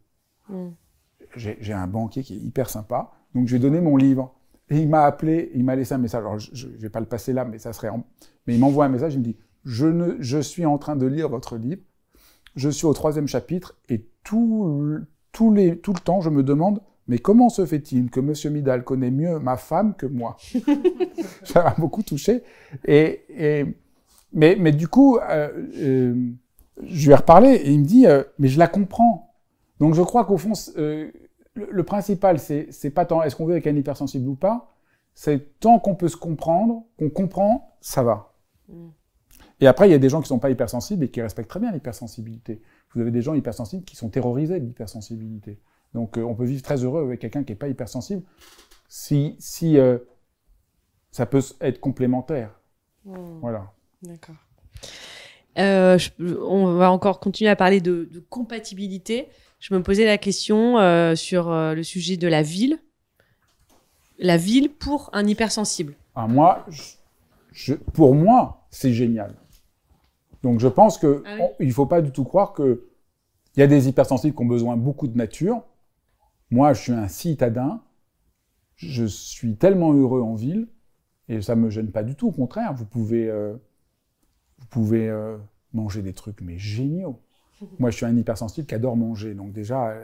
Speaker 2: J'ai un banquier qui est hyper sympa, donc je lui ai donné mon livre. Et il m'a appelé, il m'a laissé un message. Alors, je vais pas le passer là, mais ça serait... Mais il m'envoie un message, il me dit « Je suis en train de lire votre livre, je suis au 3e chapitre, et tout le temps, je me demande « Mais comment se fait-il que M. Midal connaît mieux ma femme que moi ?» Ça m'a beaucoup touché. Mais du coup, je lui ai reparlé, et il me dit « Mais je la comprends. » Donc je crois qu'au fond... le principal, c'est pas tant est-ce qu'on veut avec un hypersensible ou pas, c'est tant qu'on peut se comprendre, qu'on comprend, ça va. Et après, il y a des gens qui sont pas hypersensibles et qui respectent très bien l'hypersensibilité. Vous avez des gens hypersensibles qui sont terrorisés de l'hypersensibilité. Donc on peut vivre très heureux avec quelqu'un qui est pas hypersensible si ça peut être complémentaire. Voilà.
Speaker 1: D'accord. On va encore continuer à parler de compatibilité. Je me posais la question sur le sujet de la ville. La ville pour un hypersensible.
Speaker 2: Ah, moi, pour moi, c'est génial. Donc je pense que il faut pas du tout croire que il y a des hypersensibles qui ont besoin beaucoup de nature. Moi, je suis un citadin. Je suis tellement heureux en ville et ça me gêne pas du tout. Au contraire, vous pouvez manger des trucs mais géniaux. Moi, je suis un hypersensible qui adore manger. Donc déjà,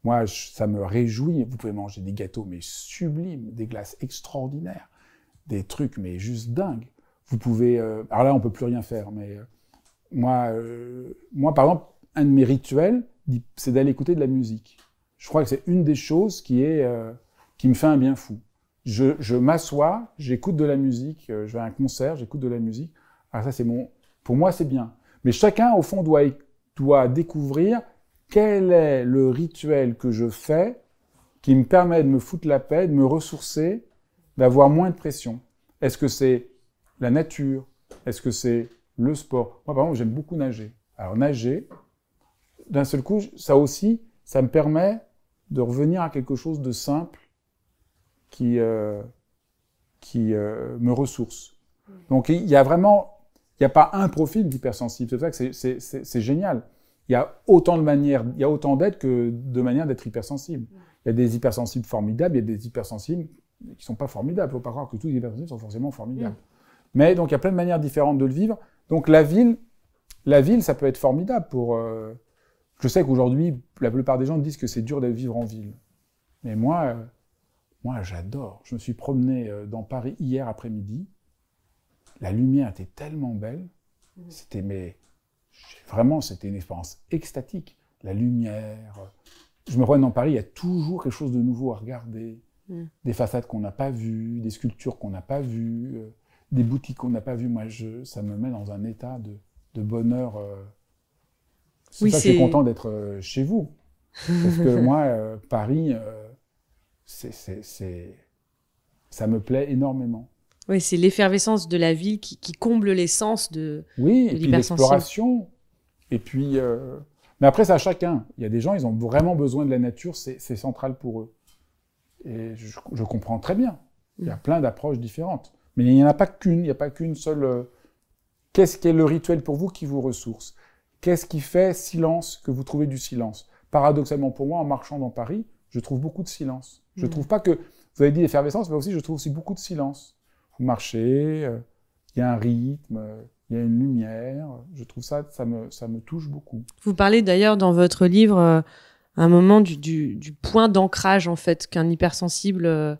Speaker 2: moi, ça me réjouit. Vous pouvez manger des gâteaux, mais sublimes, des glaces extraordinaires, des trucs, mais juste dingues. Vous pouvez... alors là, on peut plus rien faire, mais moi, par exemple, un de mes rituels, c'est d'aller écouter de la musique. Je crois que c'est une des choses qui me fait un bien fou. Je m'assois, j'écoute de la musique, je vais à un concert, j'écoute de la musique. Alors ça, pour moi, c'est bien. Mais chacun, au fond, doit découvrir quel est le rituel que je fais qui me permet de me foutre la paix, de me ressourcer, d'avoir moins de pression. Est-ce que c'est la nature? Est-ce que c'est le sport? Moi, par exemple, j'aime beaucoup nager. Alors, nager, d'un seul coup, ça aussi, ça me permet de revenir à quelque chose de simple qui me ressource. Donc, il y a pas un profil d'hypersensible. C'est pour ça que c'est génial. Il y a autant de manières, il y a autant d'êtres que de manières d'être hypersensible. Il y a des hypersensibles formidables, il y a des hypersensibles qui sont pas formidables. Il ne faut pas croire que tous les hypersensibles sont forcément formidables. Mais donc, il y a plein de manières différentes de le vivre. Donc, la ville, ça peut être formidable pour... Je sais qu'aujourd'hui, la plupart des gens disent que c'est dur de vivre en ville. Mais moi, j'adore. Je me suis promené dans Paris hier après-midi. La lumière était tellement belle. C'était une expérience extatique. La lumière. Je me promène dans Paris, il y a toujours quelque chose de nouveau à regarder. Des façades qu'on n'a pas vues, des sculptures qu'on n'a pas vues, des boutiques qu'on n'a pas vues. Moi, ça me met dans un état de bonheur. C'est ça que je suis content d'être chez vous. Parce que moi, Paris, ça me plaît énormément.
Speaker 1: Oui, c'est l'effervescence de la ville qui comble l'essence de
Speaker 2: et puis l'exploration. Et puis, mais après, c'est à chacun. Il y a des gens, ils ont vraiment besoin de la nature, c'est central pour eux. Et je comprends très bien. Il y a plein d'approches différentes. Mais il n'y en a pas qu'une, il n'y a pas qu'une seule... Qu'est-ce qui est le rituel pour vous qui vous ressource? Qu'est-ce qui fait silence, que vous trouvez du silence? Paradoxalement pour moi, en marchant dans Paris, je trouve beaucoup de silence. Je trouve pas que... Vous avez dit effervescence, mais aussi je trouve aussi beaucoup de silence. Vous marchez, il y a un rythme, il y a une lumière. Je trouve ça me touche beaucoup.
Speaker 1: Vous parlez d'ailleurs dans votre livre, à un moment, du point d'ancrage, en fait, qu'un hypersensible...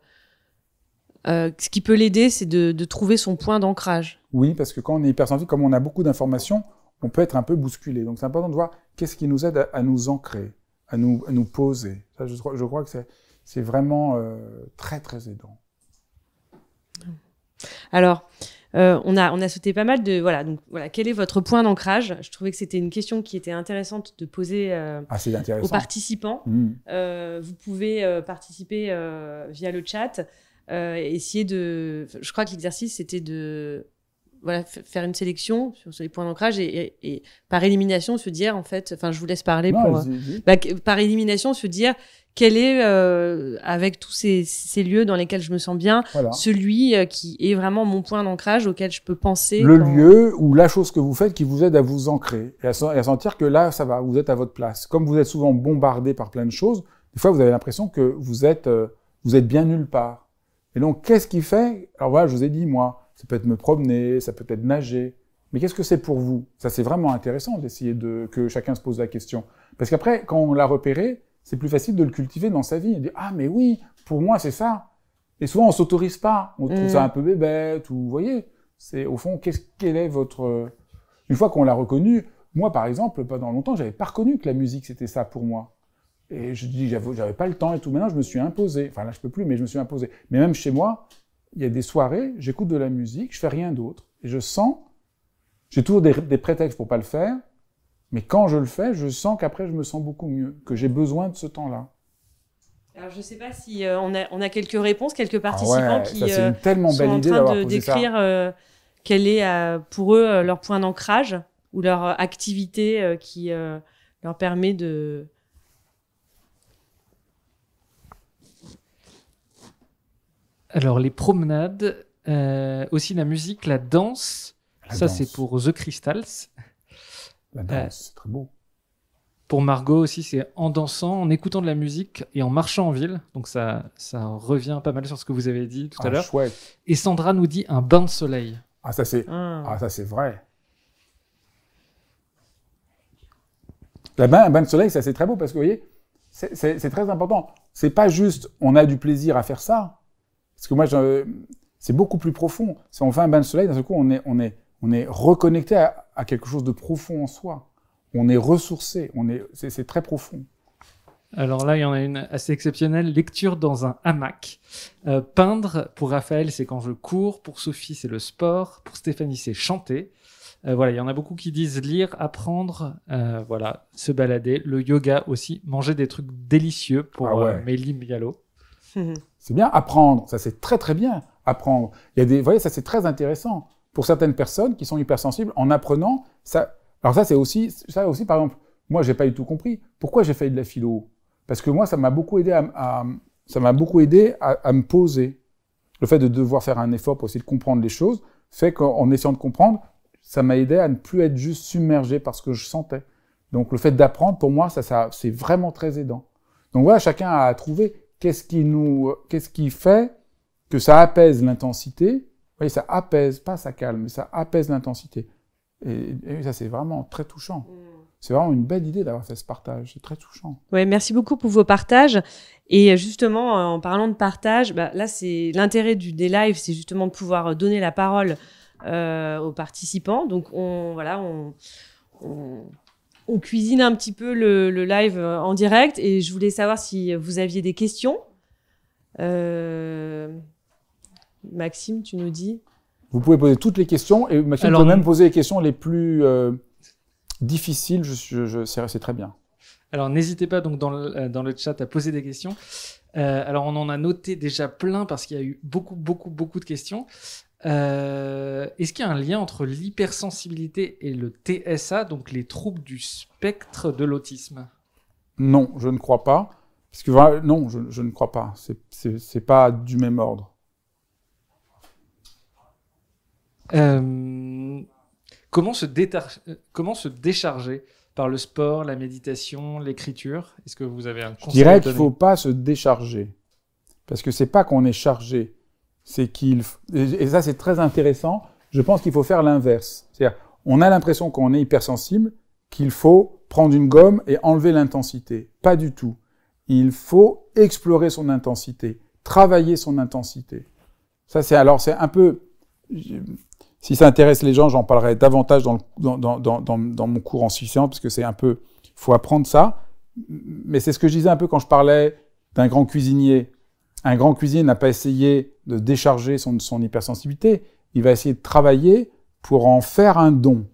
Speaker 1: ce qui peut l'aider, c'est de trouver son point d'ancrage.
Speaker 2: Oui, parce que quand on est hypersensible, comme on a beaucoup d'informations, on peut être un peu bousculé. Donc c'est important de voir qu'est-ce qui nous aide à nous ancrer, à nous poser. Ça, je crois que c'est vraiment très, très aidant.
Speaker 1: Alors, on a sauté pas mal de... Voilà, donc voilà, quel est votre point d'ancrage? Je trouvais que c'était une question qui était intéressante de poser aux participants. Vous pouvez participer via le chat, essayer de... Je crois que l'exercice, c'était de... Voilà, faire une sélection sur les points d'ancrage et par élimination se dire, en fait, enfin, je vous laisse parler par élimination se dire quel est, avec tous ces lieux dans lesquels je me sens bien, celui qui est vraiment mon point d'ancrage auquel je peux penser.
Speaker 2: Le lieu ou la chose que vous faites qui vous aide à vous ancrer et à sentir que là, ça va, vous êtes à votre place. Comme vous êtes souvent bombardé par plein de choses, des fois, vous avez l'impression que vous êtes bien nulle part. Et donc, qu'est-ce qui fait? Alors voilà, je vous ai dit, moi, ça peut être me promener, ça peut être nager. Mais qu'est-ce que c'est pour vous? Ça, c'est vraiment intéressant d'essayer que chacun se pose la question. Parce qu'après, quand on l'a repéré, c'est plus facile de le cultiver dans sa vie. Et de dire, ah, mais oui, pour moi, c'est ça. Et souvent, on s'autorise pas. On trouve ça un peu bébête, ou, vous voyez, c'est, au fond, quel est votre... Une fois qu'on l'a reconnu, moi, par exemple, pendant longtemps, j'avais pas reconnu que la musique, c'était ça pour moi. Et je dis, j'avais pas le temps et tout. Maintenant, je me suis imposé. Enfin, là, je peux plus, mais je me suis imposé. Mais même chez moi, il y a des soirées, j'écoute de la musique, je fais rien d'autre. Et je sens, j'ai toujours des prétextes pour pas le faire, mais quand je le fais, je sens qu'après, je me sens beaucoup mieux, que j'ai besoin de ce temps-là.
Speaker 1: Alors, je sais pas si on a quelques réponses, quelques participants qui
Speaker 2: c'est une tellement belle idée
Speaker 1: sont en train de décrire quel est pour eux leur point d'ancrage ou leur activité qui leur permet de...
Speaker 4: Alors, les promenades, aussi la musique, la danse. Ça, c'est pour The Crystals.
Speaker 2: La danse, c'est très beau.
Speaker 4: Pour Margot aussi, c'est en dansant, en écoutant de la musique et en marchant en ville. Donc, ça revient pas mal sur ce que vous avez dit tout à l'heure.
Speaker 2: Chouette.
Speaker 4: Et Sandra nous dit un bain de soleil.
Speaker 2: Ah, ça, c'est vrai. Un bain de soleil, ça, c'est très beau parce que, vous voyez, c'est très important. C'est pas juste, on a du plaisir à faire ça. Parce que moi, c'est beaucoup plus profond. Si on fait un bain de soleil, d'un seul coup, on est reconnecté à quelque chose de profond en soi. On est ressourcé. C'est très profond.
Speaker 4: Alors là, il y en a une assez exceptionnelle. Lecture dans un hamac. Peindre, pour Raphaël, c'est quand je cours. Pour Sophie, c'est le sport. Pour Stéphanie, c'est chanter. Voilà, il y en a beaucoup qui disent lire, apprendre, voilà, se balader. Le yoga aussi. Manger des trucs délicieux pour Mélie Mialo.
Speaker 2: C'est bien apprendre, ça c'est très très bien apprendre. Vous voyez, ça c'est très intéressant pour certaines personnes qui sont hypersensibles en apprenant ça. Alors ça aussi par exemple, moi j'ai pas du tout compris pourquoi j'ai fait de la philo. Parce que moi ça m'a beaucoup aidé à me poser. Le fait de devoir faire un effort pour essayer de comprendre les choses fait qu'en essayant de comprendre, ça m'a aidé à ne plus être juste submergé par ce que je sentais. Donc le fait d'apprendre pour moi ça c'est vraiment très aidant. Donc voilà, chacun a à trouver qu'est-ce qui fait que ça apaise l'intensité? Vous voyez, ça apaise, pas ça calme, mais ça apaise l'intensité. Et ça, c'est vraiment très touchant. C'est vraiment une belle idée d'avoir fait ce partage. C'est très touchant.
Speaker 1: Ouais, merci beaucoup pour vos partages. Et justement, en parlant de partage, là, c'est l'intérêt des lives, c'est justement de pouvoir donner la parole aux participants. Donc, on cuisine un petit peu le live en direct et je voulais savoir si vous aviez des questions. Maxime, tu nous dis?
Speaker 2: Vous pouvez poser toutes les questions et Maxime peut même poser les questions les plus difficiles. C'est très bien.
Speaker 4: Alors, n'hésitez pas donc dans le chat à poser des questions. Alors, on en a noté déjà plein parce qu'il y a eu beaucoup de questions. Est-ce qu'il y a un lien entre l'hypersensibilité et le TSA, donc les troubles du spectre de l'autisme?
Speaker 2: Non, je ne crois pas. Parce que non, je ne crois pas. C'est pas du même ordre.
Speaker 4: Comment se décharger par le sport, la méditation, l'écriture? Est-ce que vous avez un conseil?
Speaker 2: Je dirais qu'il ne faut pas se décharger. Parce que c'est pas qu'on est chargé. C'est et ça c'est très intéressant, je pense qu'il faut faire l'inverse. C'est-à-dire, on a l'impression qu'on est hypersensible, qu'il faut prendre une gomme et enlever l'intensité. Pas du tout. Il faut explorer son intensité, travailler son intensité. Ça c'est un peu... Si ça intéresse les gens, j'en parlerai davantage dans mon cours en sciences, parce que c'est un peu... Il faut apprendre ça. Mais c'est ce que je disais un peu quand je parlais d'un grand cuisinier. Un grand cuisinier n'a pas essayé de décharger son hypersensibilité. Il va essayer de travailler pour en faire un don.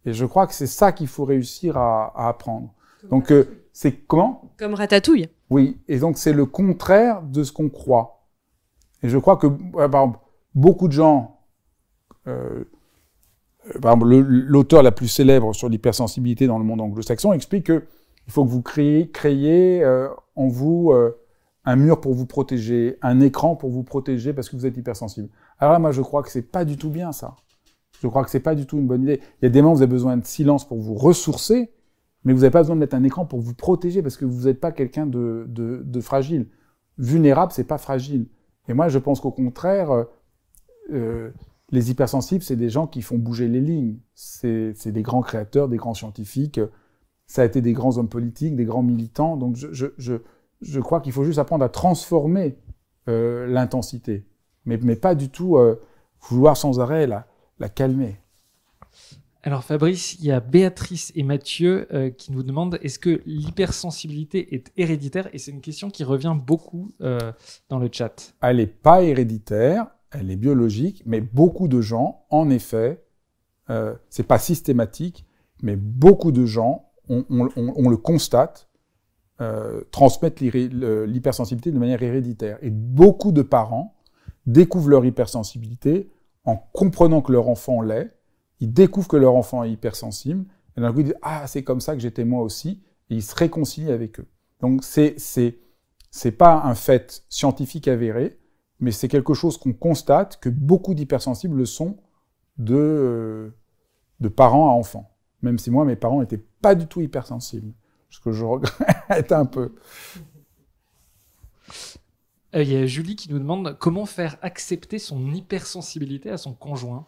Speaker 2: Et je crois que c'est ça qu'il faut réussir à apprendre. Donc, c'est comment?
Speaker 1: Comme Ratatouille.
Speaker 2: Oui. Et donc, c'est le contraire de ce qu'on croit. Et je crois que, par exemple, beaucoup de gens... par exemple, l'auteur la plus célèbre sur l'hypersensibilité dans le monde anglo-saxon explique qu'il faut que vous créiez en vous un mur pour vous protéger, un écran pour vous protéger parce que vous êtes hypersensible. Alors là, moi, je crois que c'est pas du tout bien ça. Je crois que c'est pas du tout une bonne idée. Il y a des moments où vous avez besoin de silence pour vous ressourcer, mais vous n'avez pas besoin de mettre un écran pour vous protéger parce que vous n'êtes pas quelqu'un de fragile. Vulnérable, c'est pas fragile. Et moi, je pense qu'au contraire, les hypersensibles, c'est des gens qui font bouger les lignes. C'est des grands créateurs, des grands scientifiques. Ça a été des grands hommes politiques, des grands militants. Donc, je crois qu'il faut juste apprendre à transformer l'intensité, mais pas du tout vouloir sans arrêt la calmer.
Speaker 4: Alors Fabrice, il y a Béatrice et Mathieu qui nous demandent est-ce que l'hypersensibilité est héréditaire? Et c'est une question qui revient beaucoup dans le chat.
Speaker 2: Elle n'est pas héréditaire, elle est biologique, mais beaucoup de gens, en effet, c'est pas systématique, mais beaucoup de gens, on le constate, transmettent l'hypersensibilité de manière héréditaire. Et beaucoup de parents découvrent leur hypersensibilité en comprenant que leur enfant l'est. Ils découvrent que leur enfant est hypersensible. Et d'un coup, ils disent « Ah, c'est comme ça que j'étais moi aussi ». Et ils se réconcilient avec eux. Donc, c'est pas un fait scientifique avéré, mais c'est quelque chose qu'on constate que beaucoup d'hypersensibles le sont de parents à enfants. Même si moi, mes parents n'étaient pas du tout hypersensibles. Ce que je regrette un peu.
Speaker 4: Il y a Julie qui nous demande comment faire accepter son hypersensibilité à son conjoint.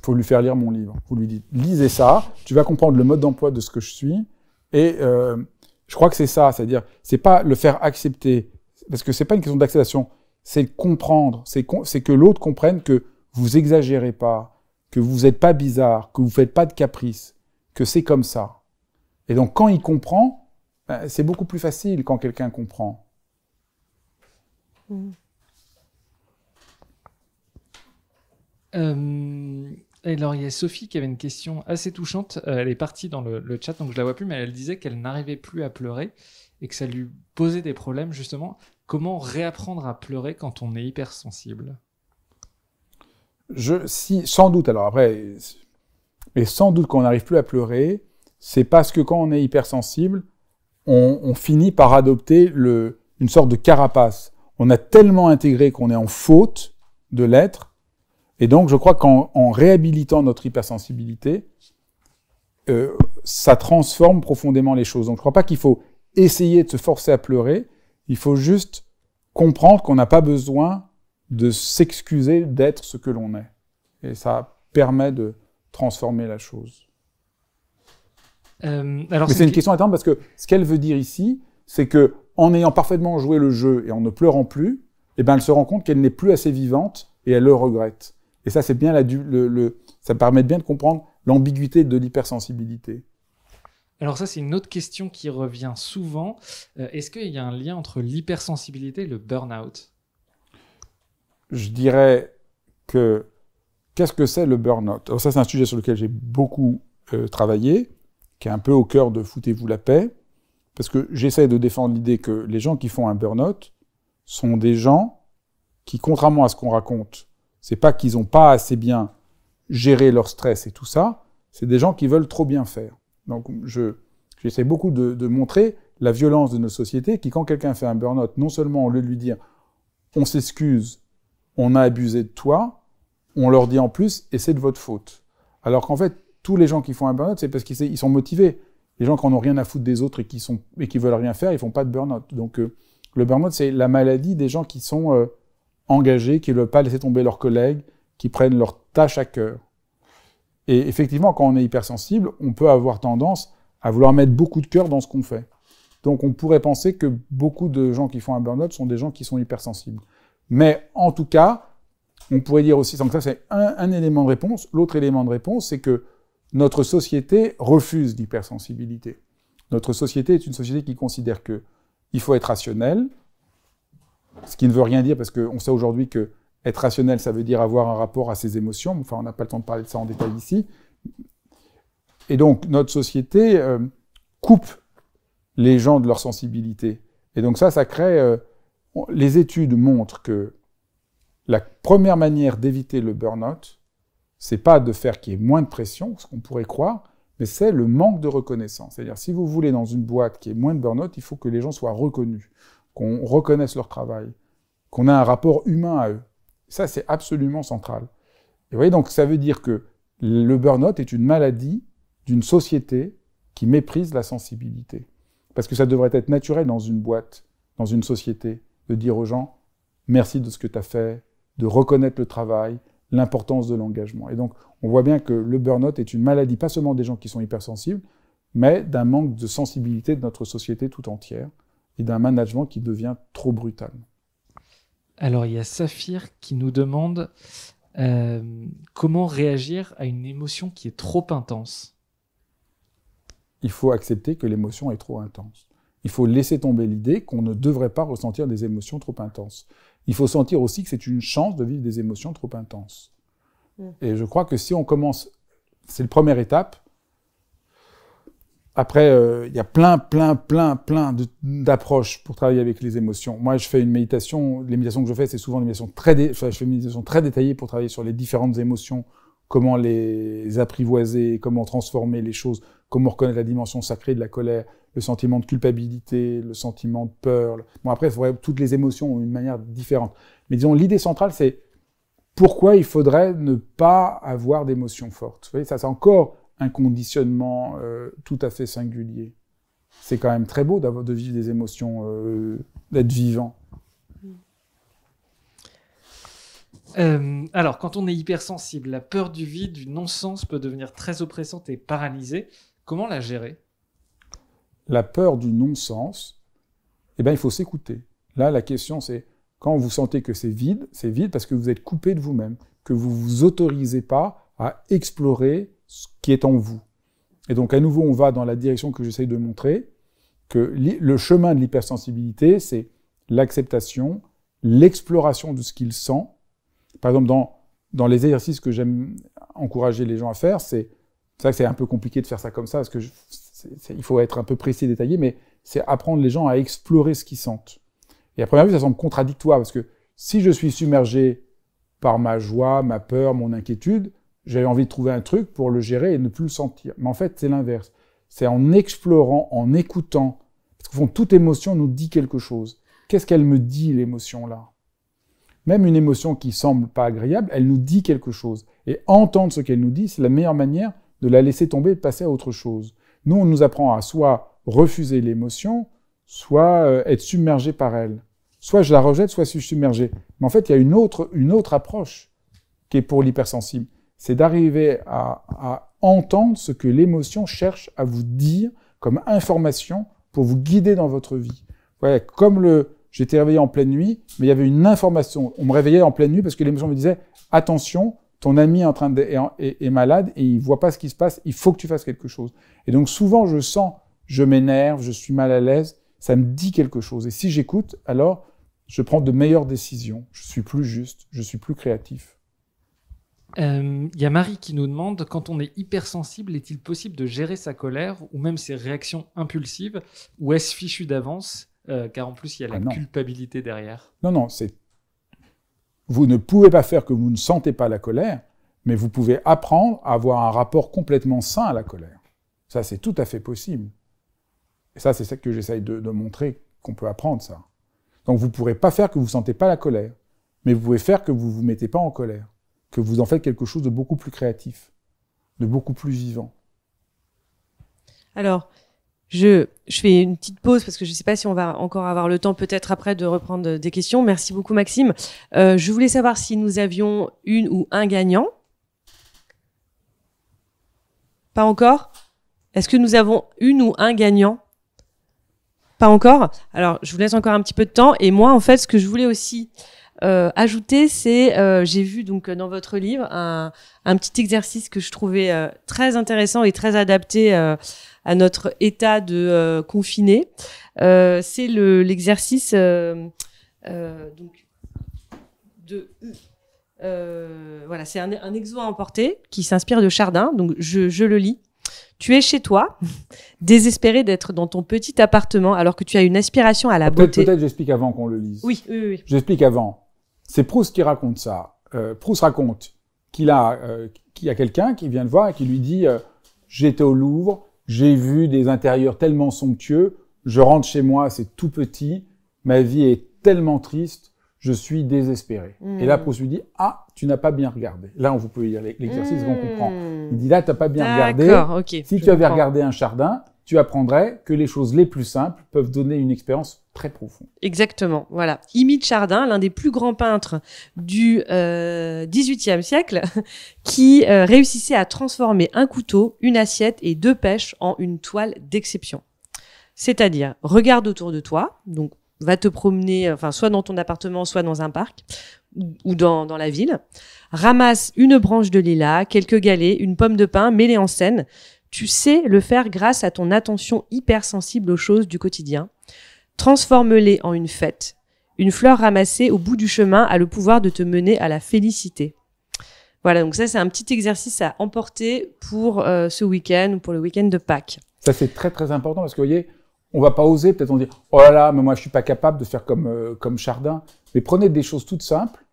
Speaker 2: Il faut lui faire lire mon livre. Vous lui dites, lisez ça, tu vas comprendre le mode d'emploi de ce que je suis. Et je crois que c'est ça, c'est-à-dire, c'est pas le faire accepter, parce que c'est pas une question d'acceptation, c'est le comprendre, c'est que l'autre comprenne que vous exagérez pas, que vous n'êtes pas bizarre, que vous faites pas de caprice, que c'est comme ça. Et donc, quand il comprend, c'est beaucoup plus facile quand quelqu'un comprend.
Speaker 4: Alors, il y a Sophie qui avait une question assez touchante. Elle est partie dans le chat, donc je la vois plus, mais elle disait qu'elle n'arrivait plus à pleurer et que ça lui posait des problèmes, justement. Comment réapprendre à pleurer quand on est hypersensible?
Speaker 2: Sans doute, alors après, mais sans doute qu'on n'arrive plus à pleurer, c'est parce que quand on est hypersensible, on finit par adopter une sorte de carapace. On a tellement intégré qu'on est en faute de l'être, et donc je crois qu'en réhabilitant notre hypersensibilité, ça transforme profondément les choses. Donc je ne crois pas qu'il faut essayer de se forcer à pleurer, il faut juste comprendre qu'on n'a pas besoin de s'excuser d'être ce que l'on est. Et ça permet de transformer la chose. Mais c'est une question intéressante parce que ce qu'elle veut dire ici, c'est que en ayant parfaitement joué le jeu et en ne pleurant plus, eh ben elle se rend compte qu'elle n'est plus assez vivante et elle le regrette. Et ça, c'est bien ça permet bien de comprendre l'ambiguïté de l'hypersensibilité.
Speaker 4: Alors ça, c'est une autre question qui revient souvent. Est-ce qu'il y a un lien entre l'hypersensibilité et le burn-out?
Speaker 2: Je dirais que qu'est-ce que c'est le burn-out? Alors ça, c'est un sujet sur lequel j'ai beaucoup travaillé, qui est un peu au cœur de Foutez-vous la paix, parce que j'essaie de défendre l'idée que les gens qui font un burn-out sont des gens qui, contrairement à ce qu'on raconte, c'est pas qu'ils n'ont pas assez bien géré leur stress et tout ça, c'est des gens qui veulent trop bien faire. Donc j'essaie beaucoup de montrer la violence de nos sociétés, qui quand quelqu'un fait un burn-out, non seulement au lieu de lui dire « on s'excuse, on a abusé de toi », on leur dit en plus « et c'est de votre faute ». Alors qu'en fait, tous les gens qui font un burn-out, c'est parce qu'ils sont motivés. Les gens qui n'en ont rien à foutre des autres et qui veulent rien faire, ils font pas de burn-out. Donc le burn-out, c'est la maladie des gens qui sont engagés, qui ne veulent pas laisser tomber leurs collègues, qui prennent leurs tâches à cœur. Et effectivement, quand on est hypersensible, on peut avoir tendance à vouloir mettre beaucoup de cœur dans ce qu'on fait. Donc on pourrait penser que beaucoup de gens qui font un burn-out sont des gens qui sont hypersensibles. Mais en tout cas, on pourrait dire aussi, donc ça c'est un élément de réponse. L'autre élément de réponse, c'est que notre société refuse l'hypersensibilité. Notre société est une société qui considère qu'il faut être rationnel, ce qui ne veut rien dire parce qu'on sait aujourd'hui que être rationnel, ça veut dire avoir un rapport à ses émotions. Enfin, on n'a pas le temps de parler de ça en détail ici. Et donc, notre société coupe les gens de leur sensibilité. Et donc ça crée... les études montrent que la première manière d'éviter le burn-out, c'est pas de faire qu'il y ait moins de pression, ce qu'on pourrait croire, mais c'est le manque de reconnaissance. C'est-à-dire, si vous voulez dans une boîte qui ait moins de burn-out, il faut que les gens soient reconnus, qu'on reconnaisse leur travail, qu'on ait un rapport humain à eux. Ça, c'est absolument central. Et vous voyez, donc ça veut dire que le burn-out est une maladie d'une société qui méprise la sensibilité. Parce que ça devrait être naturel dans une boîte, dans une société, de dire aux gens « merci de ce que tu as fait », de reconnaître le travail, l'importance de l'engagement. Et donc, on voit bien que le burn-out est une maladie, pas seulement des gens qui sont hypersensibles, mais d'un manque de sensibilité de notre société tout entière et d'un management qui devient trop brutal.
Speaker 4: Alors, il y a Saphir qui nous demande comment réagir à une émotion qui est trop intense.
Speaker 2: Il faut accepter que l'émotion est trop intense. Il faut laisser tomber l'idée qu'on ne devrait pas ressentir des émotions trop intenses. Il faut sentir aussi que c'est une chance de vivre des émotions trop intenses. Et je crois que si on commence... C'est la première étape. Après, il y a plein d'approches pour travailler avec les émotions. Moi, je fais une méditation. Les méditations que je fais, c'est souvent des méditations je fais une méditation très détaillée pour travailler sur les différentes émotions, comment les apprivoiser, comment transformer les choses, comment reconnaître la dimension sacrée de la colère, le sentiment de culpabilité, le sentiment de peur. Bon, après, toutes les émotions ont une manière différente. Mais disons, l'idée centrale, c'est pourquoi il faudrait ne pas avoir d'émotions fortes. Vous voyez, ça, c'est encore un conditionnement tout à fait singulier. C'est quand même très beau de vivre des émotions, d'être vivant.
Speaker 4: Alors, quand on est hypersensible, la peur du vide, du non-sens peut devenir très oppressante et paralysée. Comment la gérer?
Speaker 2: La peur du non-sens, eh ben, il faut s'écouter. Là, la question, c'est quand vous sentez que c'est vide parce que vous êtes coupé de vous-même, que vous ne vous autorisez pas à explorer ce qui est en vous. Et donc, à nouveau, on va dans la direction que j'essaye de montrer, que le chemin de l'hypersensibilité, c'est l'acceptation, l'exploration de ce qu'il sent. Par exemple, dans les exercices que j'aime encourager les gens à faire, c'est vrai que c'est un peu compliqué de faire ça comme ça, parce que il faut être un peu précis et détaillé, mais c'est apprendre les gens à explorer ce qu'ils sentent. Et à première vue, ça semble contradictoire, parce que si je suis submergé par ma joie, ma peur, mon inquiétude, j'ai envie de trouver un truc pour le gérer et ne plus le sentir. Mais en fait, c'est l'inverse. C'est en explorant, en écoutant, parce qu'au fond, toute émotion nous dit quelque chose. Qu'est-ce qu'elle me dit, l'émotion-là? Même une émotion qui semble pas agréable, elle nous dit quelque chose. Et entendre ce qu'elle nous dit, c'est la meilleure manière de la laisser tomber et de passer à autre chose. Nous, on nous apprend à soit refuser l'émotion, soit être submergé par elle. Soit je la rejette, soit je suis submergé. Mais en fait, il y a une autre approche qui est pour l'hypersensible. C'est d'arriver à entendre ce que l'émotion cherche à vous dire comme information pour vous guider dans votre vie. Ouais, comme j'étais réveillé en pleine nuit, mais il y avait une information. On me réveillait en pleine nuit parce que l'émotion me disait « Attention, ton ami est malade et il voit pas ce qui se passe, il faut que tu fasses quelque chose. Et donc souvent je m'énerve, je suis mal à l'aise, ça me dit quelque chose. Et si j'écoute, alors je prends de meilleures décisions, je suis plus juste, je suis plus créatif.
Speaker 4: Y a Marie qui nous demande, quand on est hypersensible, est-il possible de gérer sa colère ou même ses réactions impulsives, ou est-ce fichu d'avance, car en plus il y a la culpabilité derrière?
Speaker 2: Non, vous ne pouvez pas faire que vous ne sentez pas la colère, mais vous pouvez apprendre à avoir un rapport complètement sain à la colère. Ça, c'est tout à fait possible. Et ça, c'est ça que j'essaye de montrer, qu'on peut apprendre ça. Donc vous ne pourrez pas faire que vous ne sentez pas la colère, mais vous pouvez faire que vous ne vous mettez pas en colère, que vous en faites quelque chose de beaucoup plus créatif, de beaucoup plus vivant.
Speaker 1: Alors, je fais une petite pause parce que je ne sais pas si on va encore avoir le temps peut-être après de reprendre des questions. Merci beaucoup Maxime. Je voulais savoir si nous avions une ou un gagnant. Pas encore? Est-ce que nous avons une ou un gagnant? Pas encore? Alors, je vous laisse encore un petit peu de temps. Et moi, en fait, ce que je voulais aussi ajouter, c'est, j'ai vu donc dans votre livre un petit exercice que je trouvais très intéressant et très adapté à notre état de confiné. C'est l'exercice donc de voilà, c'est un exo à emporter qui s'inspire de Chardin. Donc je le lis. Tu es chez toi, désespéré d'être dans ton petit appartement alors que tu as une aspiration à la beauté.
Speaker 2: Peut-être j'explique avant qu'on le lise.
Speaker 1: Oui.
Speaker 2: J'explique avant. C'est Proust qui raconte ça. Proust raconte qu'il y a quelqu'un qui vient le voir et qui lui dit j'étais au Louvre, j'ai vu des intérieurs tellement somptueux, je rentre chez moi, c'est tout petit, ma vie est tellement triste, je suis désespéré. Et là, Proust lui dit tu n'as pas bien regardé. Là, vous pouvez lire l'exercice, on comprend. Il dit là, tu n'as pas bien regardé.
Speaker 1: Okay,
Speaker 2: si tu avais regardé un Chardin, tu apprendrais que les choses les plus simples peuvent donner une expérience très profonde.
Speaker 1: Exactement, voilà. Imite Chardin, l'un des plus grands peintres du XVIIIe siècle, qui réussissait à transformer un couteau, une assiette et deux pêches en une toile d'exception. C'est-à-dire, regarde autour de toi, donc va te promener, soit dans ton appartement, soit dans un parc, ou dans la ville, ramasse une branche de lilas, quelques galets, une pomme de pin, mets-les en scène. Tu sais le faire grâce à ton attention hypersensible aux choses du quotidien. Transforme-les en une fête. Une fleur ramassée au bout du chemin a le pouvoir de te mener à la félicité. Voilà, donc ça, c'est un petit exercice à emporter pour ce week-end ou pour le week-end de Pâques.
Speaker 2: Ça, c'est très, très important parce que, vous voyez, on va pas oser, peut-être on dit « Oh là là, mais moi, je suis pas capable de faire comme Chardin. » Mais prenez des choses toutes simples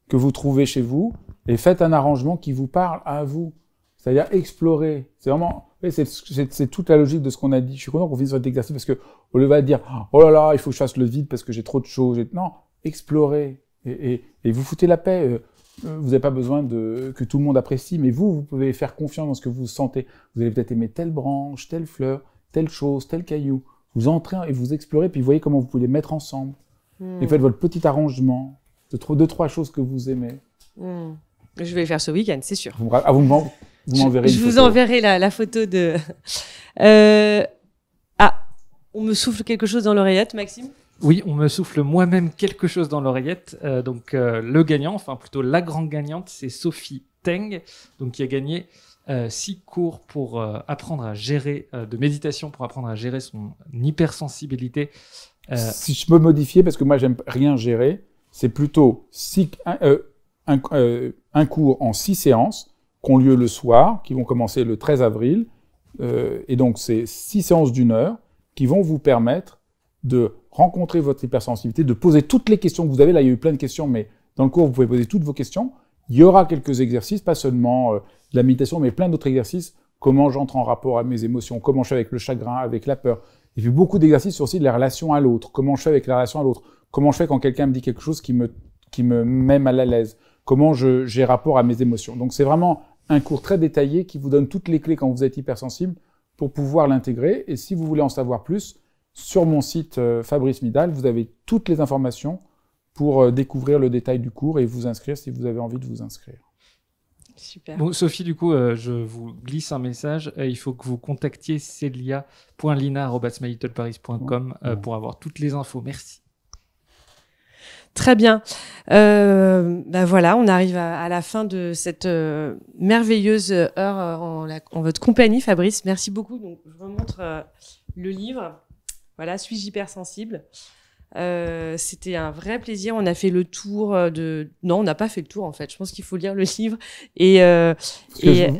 Speaker 2: que vous trouvez chez vous et faites un arrangement qui vous parle à vous. C'est-à-dire explorer. C'est vraiment, c'est toute la logique de ce qu'on a dit. Je suis content qu'on finisse sur cet exercice parce que au lieu de dire oh là là, il faut que je fasse le vide parce que j'ai trop de choses. Non, explorez et vous foutez la paix. Vous n'avez pas besoin que tout le monde apprécie, mais vous pouvez faire confiance dans ce que vous sentez. Vous allez peut-être aimer telle branche, telle fleur, telle chose, tel caillou. Vous entrez et vous explorez, puis vous voyez comment vous pouvez les mettre ensemble. Et faites votre petit arrangement de 2-3 choses que vous aimez.
Speaker 1: Je vais le faire ce week-end, c'est sûr.
Speaker 2: Vous m'enverrez
Speaker 1: je vous enverrai la photo de... on me souffle quelque chose dans l'oreillette, Maxime?
Speaker 4: Oui, on me souffle moi-même quelque chose dans l'oreillette. Donc le gagnant, enfin plutôt la grande gagnante, c'est Sophie Teng, donc qui a gagné 6 cours pour apprendre à gérer, de méditation pour apprendre à gérer son hypersensibilité.
Speaker 2: Si je peux modifier, parce que moi j'aime rien gérer, c'est plutôt un cours en 6 séances qui ont lieu le soir, qui vont commencer le 13 avril. Et donc, c'est 6 séances d'1 heure qui vont vous permettre de rencontrer votre hypersensibilité, de poser toutes les questions que vous avez. Là, il y a eu plein de questions, mais dans le cours, vous pouvez poser toutes vos questions. Il y aura quelques exercices, pas seulement de la méditation, mais plein d'autres exercices. Comment j'entre en rapport à mes émotions, comment je fais avec le chagrin, avec la peur. Et puis, beaucoup d'exercices sur aussi les relations à l'autre. Comment je fais avec la relation à l'autre. Comment je fais quand quelqu'un me dit quelque chose qui me met mal à l'aise. Comment j'ai rapport à mes émotions. Donc, c'est vraiment un cours très détaillé qui vous donne toutes les clés quand vous êtes hypersensible pour pouvoir l'intégrer. Et si vous voulez en savoir plus, sur mon site Fabrice Midal, vous avez toutes les informations pour découvrir le détail du cours et vous inscrire si vous avez envie de vous inscrire.
Speaker 1: Super.
Speaker 4: Bon, Sophie, du coup, je vous glisse un message. Il faut que vous contactiez celia.lina@mylittleparis.com pour avoir toutes les infos. Merci.
Speaker 1: Très bien. Voilà, on arrive à la fin de cette merveilleuse heure en votre compagnie, Fabrice. Merci beaucoup. Donc, je remontre le livre. Voilà, Suis-je hypersensible ? C'était un vrai plaisir. On a fait le tour Non, on n'a pas fait le tour, en fait. Je pense qu'il faut lire le livre.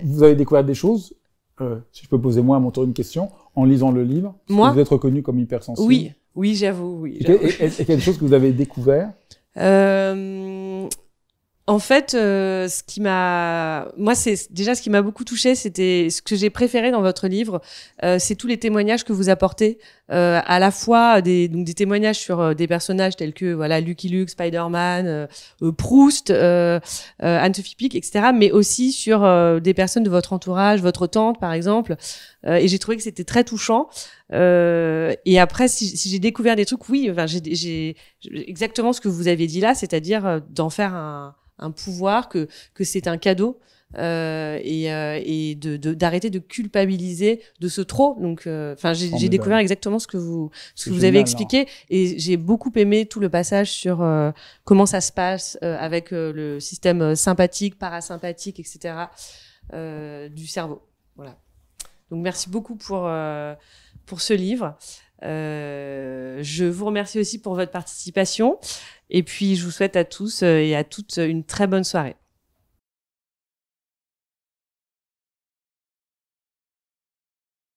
Speaker 2: Vous avez découvert des choses, si je peux poser moi à mon tour une question, en lisant le livre.
Speaker 1: Moi ?
Speaker 2: Vous êtes reconnu comme hypersensible.
Speaker 1: Oui, j'avoue. Oui,
Speaker 2: Et quelque chose que vous avez découvert ?
Speaker 1: En fait, ce qui m'a beaucoup touché, c'était ce que j'ai préféré dans votre livre, c'est tous les témoignages que vous apportez, à la fois des témoignages sur des personnages tels que Lucky Luke, Spider-Man, Proust, Anne-Sophie Pic, etc., mais aussi sur des personnes de votre entourage, votre tante par exemple, et j'ai trouvé que c'était très touchant. Et après, si j'ai découvert des trucs, oui, j'ai exactement ce que vous avez dit là, c'est-à-dire d'en faire un pouvoir, que c'est un cadeau, et d'arrêter de culpabiliser de ce trop. Donc, j'ai découvert exactement ce que vous avez expliqué, et j'ai beaucoup aimé tout le passage sur comment ça se passe avec le système sympathique, parasympathique, etc. Du cerveau. Voilà. Donc, merci beaucoup pour ce livre. Je vous remercie aussi pour votre participation. Et puis, je vous souhaite à tous et à toutes une très bonne soirée.